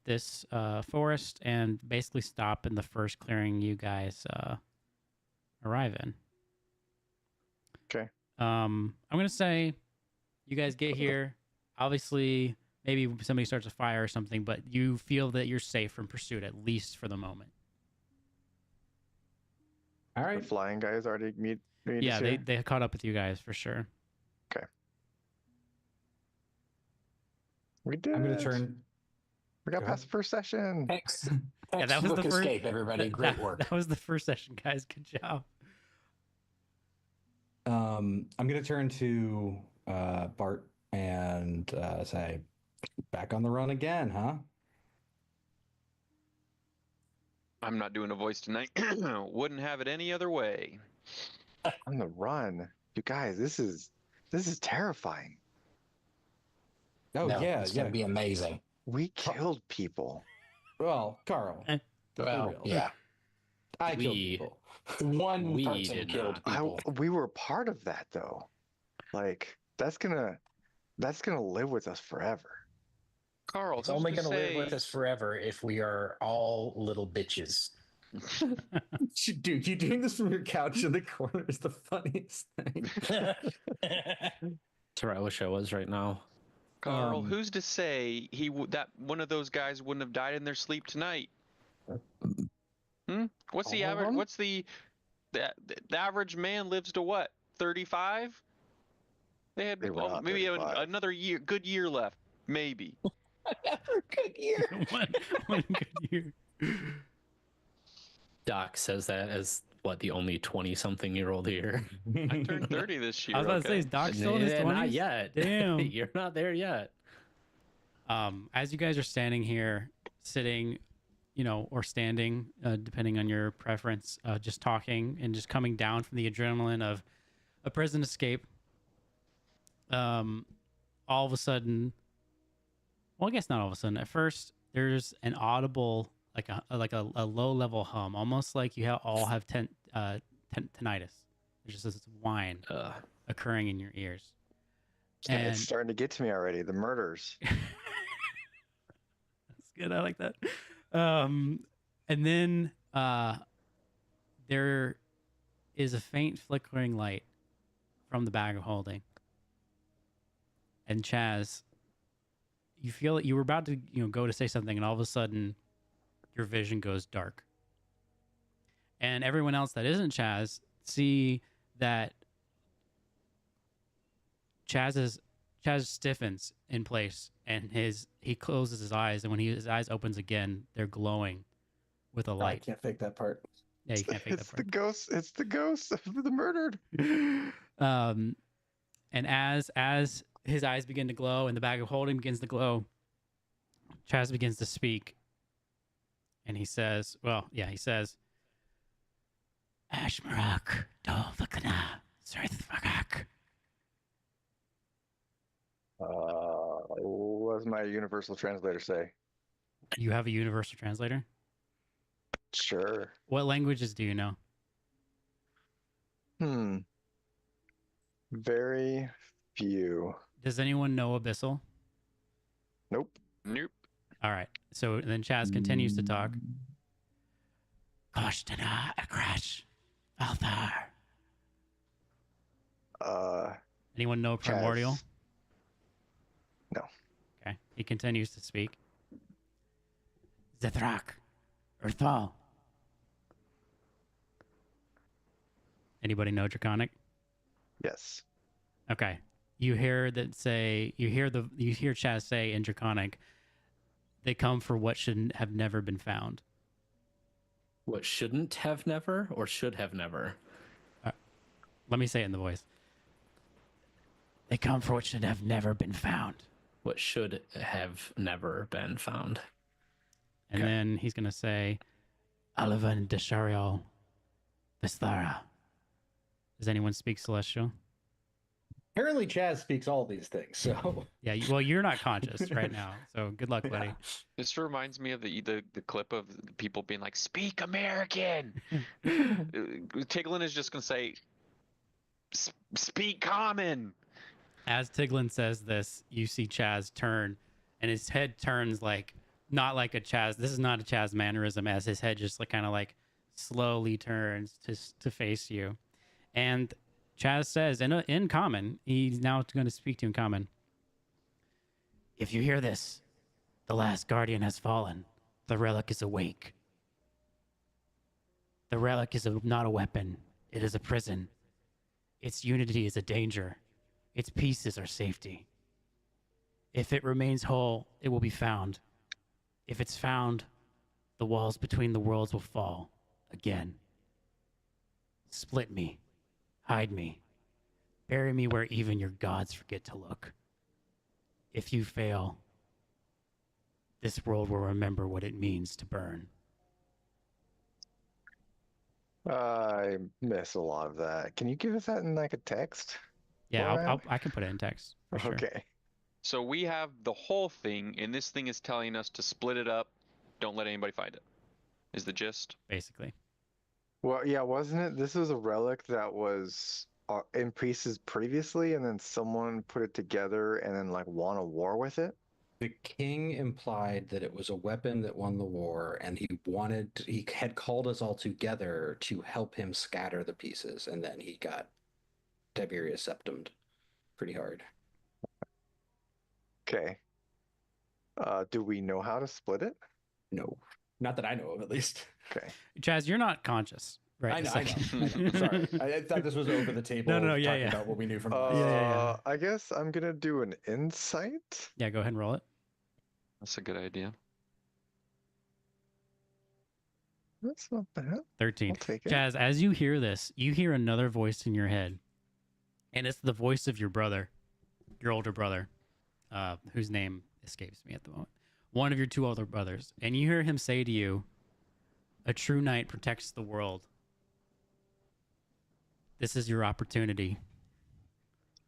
this forest and basically stop in the first clearing you guys arrive in.
Okay.
I'm gonna say you guys get here. Obviously, maybe somebody starts a fire or something, but you feel that you're safe from pursuit at least for the moment.
All
The
right.
flying guys already meet us
Yeah,
here?
they caught up with you guys for sure.
We did.
I'm going to turn.
We got
Go
past
ahead.
the first session.
Thanks.
Yeah, that was the
Textbook
first
escape, everybody. Great work.
That was the first session, guys. Good job.
I'm going to turn to Bart and say, back on the run again, huh?
I'm not doing a voice tonight. Wouldn't have it any other way.
On the run. You guys, this is terrifying.
Oh,
No,
yeah.
it's going to be amazing.
We killed people.
Well, Carl. For
Well,
real.
yeah.
I killed
We-
people.
One
We
person
did
killed
not.
people.
We were part of that though. Like that's gonna live with us forever.
Carl,
It's
who's
only
to
going to live
say-
with us forever if we are all little bitches.
Dude, you doing this from your couch in the corner is the funniest thing.
That's where I wish I was right now.
Carl,
Um,
who's to say that one of those guys wouldn't have died in their sleep tonight? What's the
All of
average?
them?
What's the average man lives to what? 35? They had
They were not
maybe
35.
another good year left, maybe.
Good year.
one good year.
Doc says that as what, the only 20-something-year-old here.
I turned 30 this year.
I was about to say,
okay?
is Doc still in his
Yeah,
20s?
not yet.
Damn.
You're not there yet.
As you guys are standing here, sitting, or standing, depending on your preference, just talking and just coming down from the adrenaline of a prison escape, all of a sudden, well, I guess not all of a sudden. At first, there's an audible, like a low level hum, almost like you all have tinnitus. There's just this whine occurring in your ears. And
It's starting to get to me already. The murders.
that's good. I like that. And then there is a faint flickering light from the bag of holding. And Chaz, you feel that you were about to, go to say something, and all of a sudden, your vision goes dark. And everyone else that isn't Chaz see that Chaz stiffens in place, and he closes his eyes, and when his eyes opens again, they're glowing with a
I
light.
can't fake that part.
Yeah, you can't fake that
It's the
part.
ghost. It's the ghost of the murdered.
And as his eyes begin to glow and the bag of holding begins to glow, Chaz begins to speak. And he says, Ashmarak, Dolvakana, Sirthvagak.
What does my universal translator say?
You have a universal translator?
Sure.
What languages do you know?
Very few.
Does anyone know Abyssal?
Nope.
Nope.
All right. So then Chaz continues to talk. Koshtana Akrash Althar. Anyone know Primordial?
Chaz. No.
Okay. He continues to speak. Zethrak. Urthal. Anybody know Draconic?
Yes.
Okay. You hear Chaz say in Draconic, they come for what shouldn't have never been found.
What shouldn't have never or should have never?
Let me say it in the voice. They come for what should have never been found.
What should have never been found?
And
Okay.
then he's going to say, Alivan Desharial Vistara. Does anyone speak Celestial?
Apparently, Chaz speaks all these things. So
Yeah. Well, you're not conscious right now, so good luck, buddy.
Yeah.
This reminds me of the clip of people being like, "Speak American." Tiglin is just gonna say, "Speak Common."
As Tiglin says this, you see Chaz turn, and his head turns like not like a Chaz. This is not a Chaz mannerism, as his head just like kind of like slowly turns to face you, and Chaz says in common, he's now going to speak to you in common. If you hear this, the last guardian has fallen. The relic is awake. The relic is not a weapon. It is a prison. Its unity is a danger. Its pieces are safety. If it remains whole, it will be found. If it's found, the walls between the worlds will fall again. Split me. Hide me. Bury me where even your gods forget to look. If you fail, this world will remember what it means to burn.
I miss a lot of that. Can you give us that in like a text?
Yeah,
format?
I can put it in text for sure.
Okay.
So we have the whole thing, and this thing is telling us to split it up. Don't let anybody find it. Is the gist?
Basically.
Well, yeah, wasn't it? This was a relic that was in pieces previously, and then someone put it together and then like won a war with it.
the king implied that it was a weapon that won the war, and he had called us all together to help him scatter the pieces, and then he got Tiberius septumed pretty hard.
Okay. Do we know how to split it?
No, not that I know of, at least.
Okay.
Chaz, you're not conscious, right?
I know.
this
I know. Sorry, I thought this was over the table.
No, yeah,
talking
yeah.
about what we knew from.
Yeah.
I guess I'm gonna do an insight.
Yeah, go ahead and roll it.
That's a good idea.
That's not bad.
13.
I'll take it.
Chaz, as you hear this, you hear another voice in your head, and it's the voice of your brother, your older brother, whose name escapes me at the moment. One of your two older brothers, and you hear him say to you, "A true knight protects the world. This is your opportunity."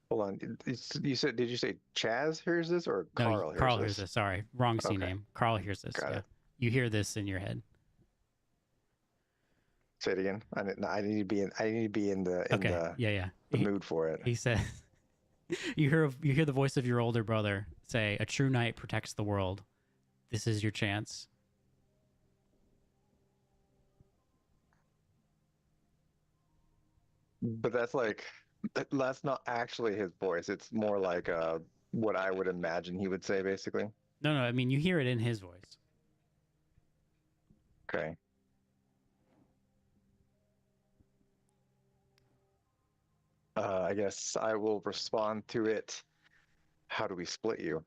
Hold on. You said? Did you say Chaz hears this or
No,
Carl hears
Carl
this?
hears this. Sorry, wrong C
Okay.
name. Carl hears this.
Got
Yeah,
it.
you hear this in your head.
Say it again. I need to be in. I need to be in the
Okay. Yeah.
the mood for it.
He says, you hear the voice of your older brother say, "A true knight protects the world. This is your chance."
But that's not actually his voice. It's more like what I would imagine he would say, basically.
No, I mean you hear it in his voice.
Okay. I guess I will respond to it. How do we split you?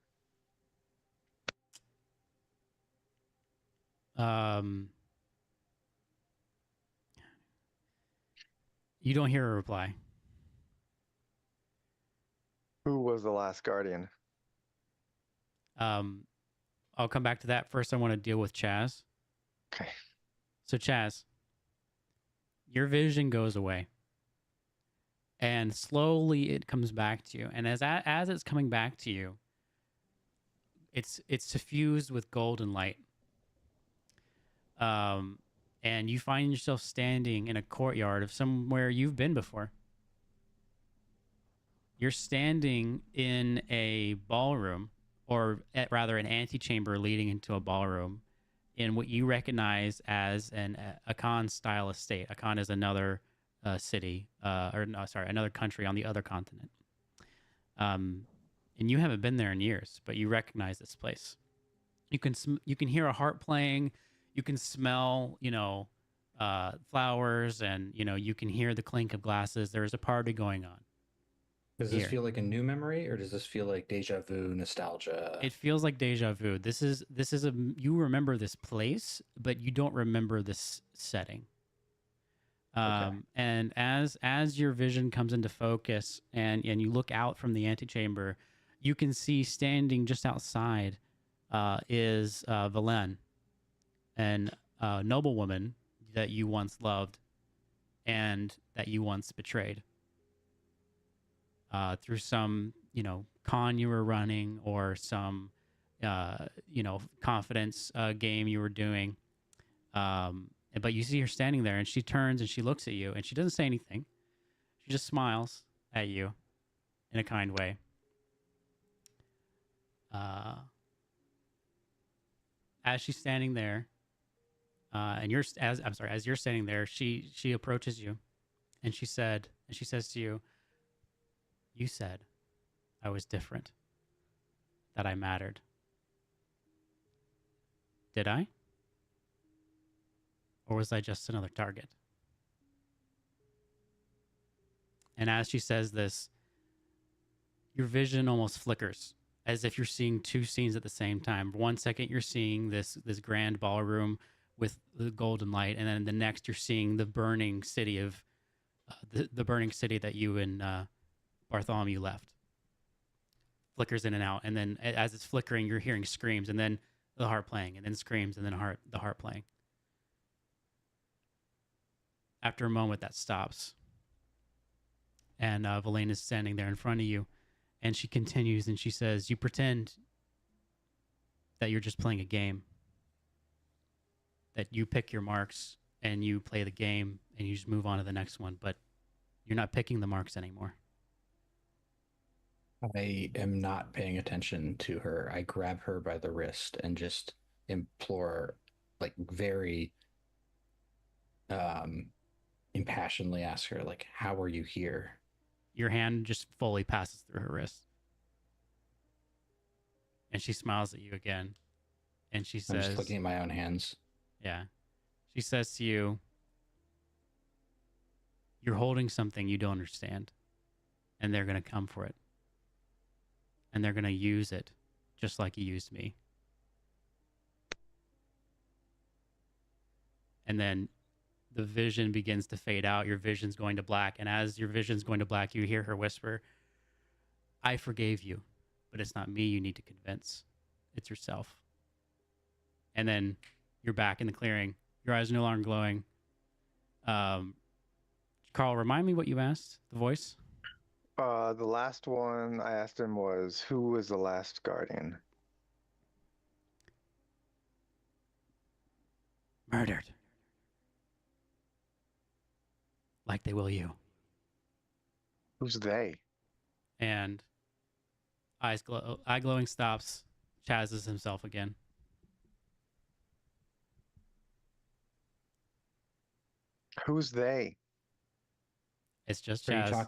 You don't hear a reply.
Who was the last guardian?
I'll come back to that. First, I want to deal with Chaz.
Okay.
So Chaz, your vision goes away, and slowly it comes back to you. And as it's coming back to you, it's suffused with golden light. And you find yourself standing in a courtyard of somewhere you've been before. You're standing in a ballroom, or rather an antechamber leading into a ballroom, in what you recognize as an Akan style estate. Akan is another city, another country on the other continent. And you haven't been there in years, but you recognize this place. You can hear a harp playing. You can smell, flowers, and you can hear the clink of glasses. There's a party going on.
Does this
Here.
feel like a new memory, or does this feel like deja vu, nostalgia?
It feels like deja vu. This is you remember this place, but you don't remember this setting.
Okay.
And as your vision comes into focus and you look out from the antechamber, you can see standing just outside is Valen, an noblewoman that you once loved and that you once betrayed. through some, con you were running or some, confidence game you were doing. But you see her standing there, and she turns and she looks at you, and she doesn't say anything. She just smiles at you in a kind way. As she's standing there, and as you're standing there, she approaches you, and she says to you, "You said I was different, that I mattered. Did I? Or was I just another target?" And as she says this, your vision almost flickers, as if you're seeing two scenes at the same time. 1 second you're seeing this grand ballroom with the golden light, and then the next you're seeing the burning city of the burning city that you and Bartholomew left. Flickers in and out, and then as it's flickering, you're hearing screams, and then the harp playing, and then screams, and then the harp playing. After a moment, that stops, and Valene is standing there in front of you, and she continues, and she says, "You pretend that you're just playing a game, that you pick your marks, and you play the game, and you just move on to the next one, but you're not picking the marks anymore."
I am not paying attention to her. I grab her by the wrist and just implore, like very impassionedly ask her, like, how are you here?
Your hand just fully passes through her wrist. And she smiles at you again. And she says,
I'm just looking at my own hands.
Yeah. She says to you, "You're holding something you don't understand. And they're going to come for it. And they're going to use it just like you used me." And then the vision begins to fade out. Your vision's going to black. And as your vision's going to black, you hear her whisper, "I forgave you, but it's not me you need to convince. It's yourself." And then you're back in the clearing. Your eyes are no longer glowing. Carl, remind me what you asked, the voice?
The last one I asked him was, who was the last guardian?
Murdered. Like they will you.
Who's they?
And eye glowing stops. Chaz is himself again.
Who's they?
It's just
Are you,
Chaz.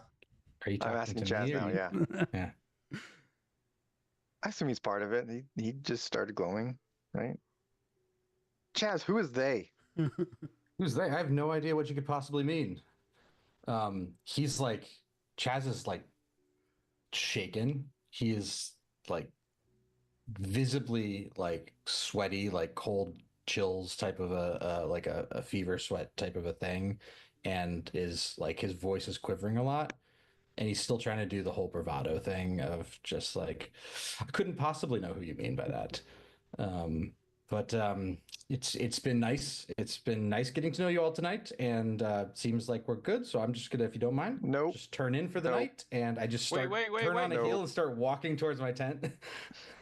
are you talking
I'm asking
to
Chaz
me? Or
now,
you-
yeah.
Yeah.
I assume he's part of it. He just started glowing, right? Chaz, who is they?
Who's they? I have no idea what you could possibly mean. He's like, Chaz is like shaken. He is like visibly like sweaty, like cold chills type of a fever sweat type of a thing, and is like his voice is quivering a lot, and he's still trying to do the whole bravado thing of just like, I couldn't possibly know who you mean by that. But it's been nice. It's been nice getting to know you all tonight, and seems like we're good. So I'm just gonna, if you don't mind,
Nope.
just turn in for the
Nope.
night, and I just
Wait,
start
wait, wait,
turn
wait.
on a
Nope.
hill and start walking towards my tent.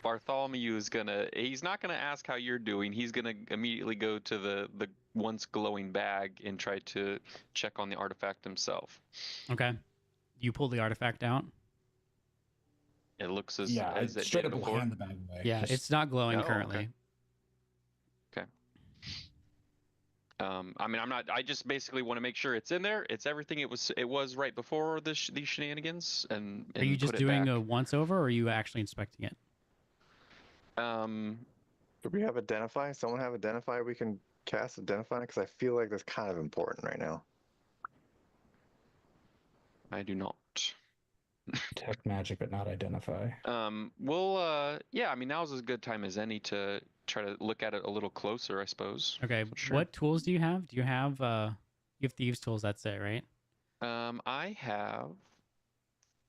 Bartholomew is he's not gonna ask how you're doing. He's gonna immediately go to the once glowing bag and try to check on the artifact himself.
Okay. You pull the artifact out.
It looks as
Yeah, I
as it
straight
did
up will
before.
hand the bag away.
Yeah,
Just-
it's not glowing
Oh, okay.
currently.
I mean, I just basically want to make sure it's in there. It's everything it was right before these shenanigans, and
Are you just
put it
doing
back.
a once over, or are you actually inspecting it?
Do we have identify? Someone have identify we can cast identify? Because I feel like that's kind of important right now.
I do not.
detect magic, but not identify.
Yeah, I mean, now's as good time as any to try to look at it a little closer, I suppose.
Okay.
Sure.
What tools do you have? Do you have you have thieves tools? That's it, right?
I have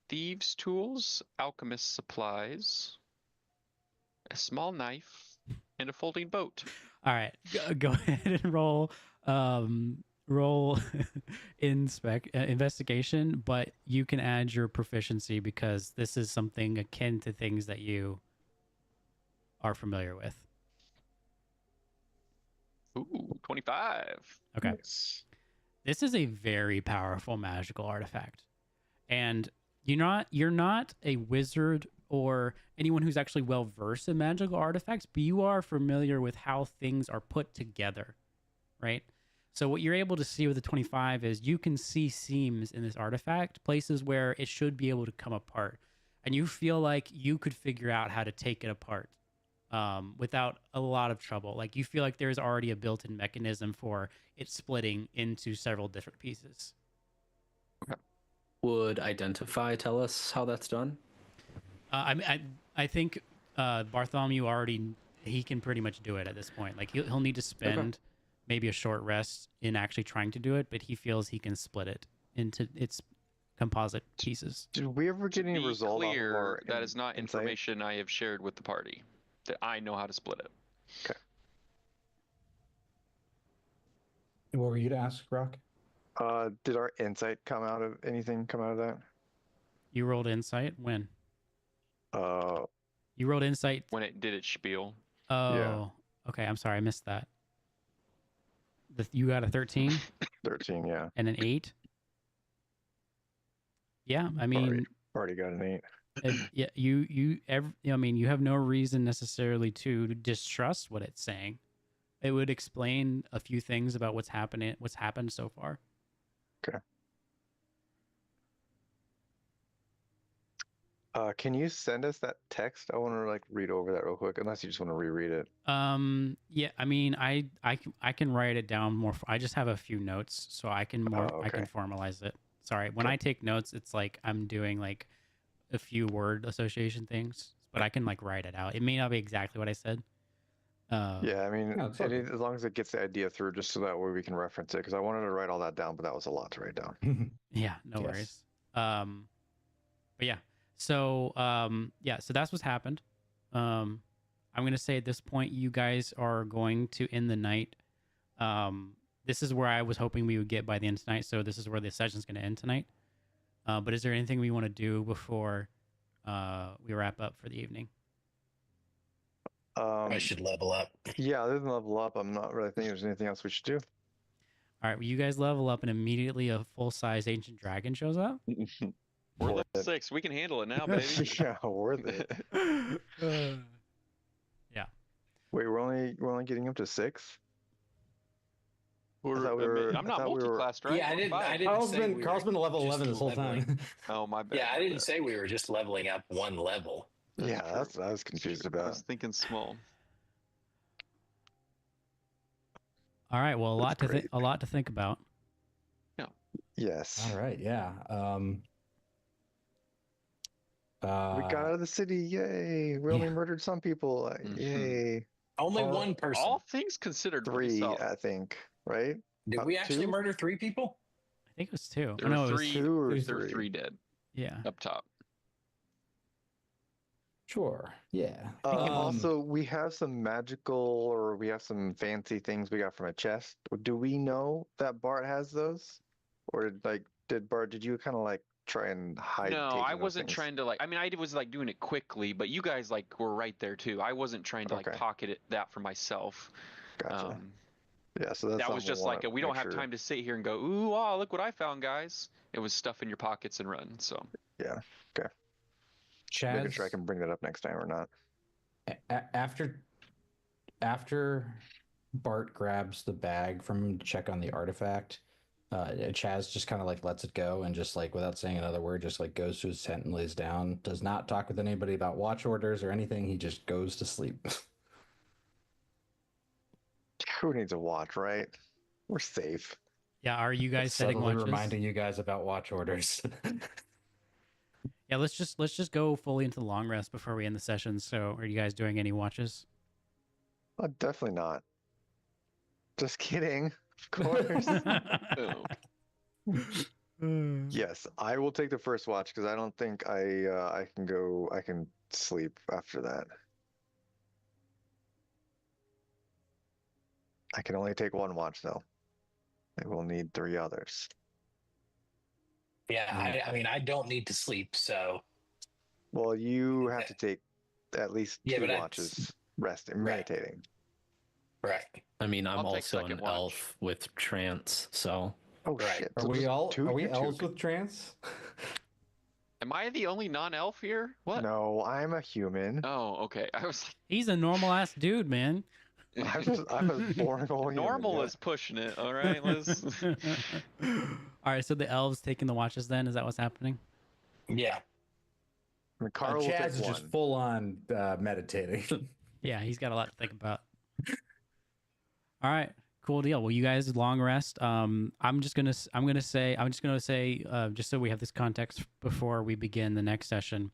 thieves' tools, alchemist supplies, a small knife, and a folding boat.
All right. Go ahead and roll roll investigation, but you can add your proficiency because this is something akin to things that you are familiar with.
Ooh, 25.
Okay.
Nice.
This is a very powerful magical artifact. And you're not a wizard or anyone who's actually well versed in magical artifacts, but you are familiar with how things are put together, right? So what you're able to see with the 25 is you can see seams in this artifact, places where it should be able to come apart. And you feel like you could figure out how to take it apart without a lot of trouble. Like you feel like there's already a built-in mechanism for it splitting into several different pieces.
Would Identify tell us how that's done?
I think Bartholomew already, he can pretty much do it at this point. Like he'll need to spend maybe a short rest in actually trying to do it, but he feels he can split it into its composite pieces.
Did we ever
To
get any
be
result off of
clear,
our
that is not
insight?
information I have shared with the party. That I know how to split it.
What were you to ask, Rock?
Did our insight come out of that?
You rolled insight when?
Uh,
You rolled insight.
When it did its spiel.
Oh, okay. I'm sorry, I missed that. You got a 13
13, yeah.
and an 8. Yeah, I mean,
Already got an 8.
yeah, I mean, you have no reason necessarily to distrust what it's saying. It would explain a few things about what's happened so far.
Okay. Can you send us that text? I want to like read over that real quick, unless you just want to reread it.
Yeah, I mean, I can write it down more. I just have a few notes, so I can I can formalize it. Sorry, when I take notes, it's like I'm doing like a few word association things, but I can like write it out. It may not be exactly what I said.
Yeah, I mean,
No, it's okay.
as long as it gets the idea through, just so that way we can reference it. Because I wanted to write all that down, but that was a lot to write down.
Yeah, no
Yes.
worries. But yeah, so so that's what's happened. I'm gonna say at this point, you guys are going to end the night. This is where I was hoping we would get by the end of tonight. So this is where the session's gonna end tonight. But is there anything we want to do before we wrap up for the evening?
I should level up.
Yeah, other than level up, I'm not really thinking there's anything else we should do.
All right, well, you guys level up, and immediately a full-size ancient dragon shows up.
We're
Worth
level
it.
6. We can handle it now, baby.
Yeah, worth it.
Yeah.
Wait, we're only getting up to 6.
I'm
I
not
thought we were-
multi-classed, right?
Yeah, I
We're
didn't.
fine.
I didn't say we
Carl's
were
been level
just
11 this whole
leveling.
time.
Oh, my bad.
Yeah, I
my
didn't
bad.
say we were just leveling up one level.
Yeah,
true.
that's what I was confused
I
about.
was thinking small.
All right. Well,
That's great.
a lot to think about.
Yes.
All right, yeah.
We got out of the city. Yay. We only murdered some people.
Mhm.
Yay.
Only
All-
one person.
All things considered, pretty
3,
solid.
I think, right?
Did we actually
2?
murder 3 people?
I think it was 2.
There
Oh, no,
were
it was
3.
2 or
There were
3.
3 dead
Yeah.
up top.
Sure, yeah.
Also, we have some magical, or we have some fancy things we got from a chest. Do we know that Bart has those? Or did you kind of like try and hide
No,
taking
I
those
wasn't
things?
trying to I mean, I was like doing it quickly, but you guys like were right there too. I wasn't trying to like
Okay.
pocket that for myself.
Gotcha. Yeah, so that's
That was
something
just
we'll
like
wanna
we don't
make
have
sure.
time to sit here and go, ooh, ah, look what I found, guys. It was stuff in your pockets and run. So
Yeah. Okay.
Chaz,
Making sure I can bring that up next time or not.
after Bart grabs the bag from him to check on the artifact, Chaz just kind of like lets it go and just like without saying another word, just like goes to his tent and lays down. Does not talk with anybody about watch orders or anything. He just goes to sleep.
Who needs a watch, right? We're safe.
Yeah. Are you guys setting
Subtly
watches?
reminding you guys about watch orders.
Yeah. Let's just go fully into the long rest before we end the session. So, are you guys doing any watches?
Definitely not. Just kidding. Of course.
oh.
Yes, I will take the first watch because I don't think I can sleep after that. I can only take one watch though. They will need 3 others.
Yeah, I mean, I don't need to sleep, so
Well, you have to take at least
Yeah,
2
but
watches resting,
Right.
meditating.
right.
I mean, I'm
I'll take
also
second
an
watch.
elf with trance, so
Oh
Right.
shit!
Are
so
we
just
all?
two,
Are we
you two
elves
can-
with trance?
Am I the only non-elf here? What?
No, I'm a human.
Oh, okay. I was
He's a normal ass dude, man.
I'm a boring old human.
normal
yeah.
is pushing it. All right, let's.
All right, so the elves taking the watches then? Is that what's happening?
Yeah.
I mean, Carl will
Chaz
take
is just
1.
full on meditating.
Yeah, he's got a lot to think about. All right, cool deal. Well, you guys long rest. I'm just gonna say just so we have this context before we begin the next session.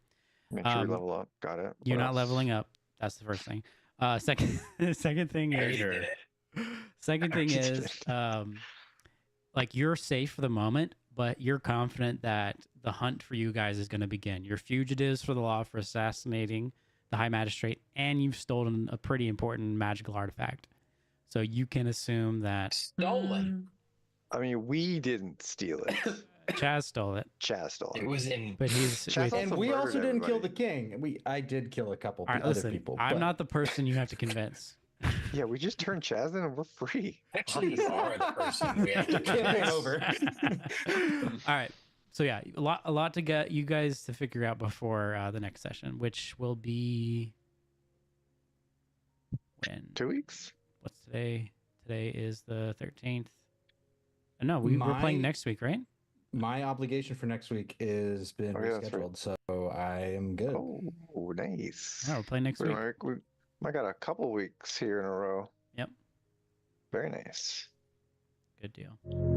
Make sure we level up. Got it.
You're
What
not
else?
leveling up. That's the first thing. Second thing
I already
is
did it.
second thing
Already
is
did
like you're safe for the moment, but you're confident that the hunt for you guys is going to begin. You're fugitives for the law for assassinating the High Magistrate, and you've stolen a pretty important magical artifact. So you can assume that
Stolen.
I mean, we didn't steal it.
Chaz stole it,
Chaz stole
It
it.
was in.
but he's
Chaz
with,
also
And we also
murdered
didn't kill the
everybody.
king. I did kill a couple
all right,
other
listen,
people.
I'm
but-
not the person you have to convince.
Yeah, we just turned Chaz in and we're free.
Actually, you are the person we have to
Campaign
convince.
over.
All right. So yeah, a lot to get you guys to figure out before the next session, which will be when?
2 weeks?
What's today? Today is the 13th. No, we're playing
My-
next week, right?
My obligation for next week is been
Oh, yeah, that's right.
rescheduled, so I am good.
Oh, nice.
Yeah, we're playing next week.
I got a couple weeks here in a row.
Yep.
Very nice.
Good deal.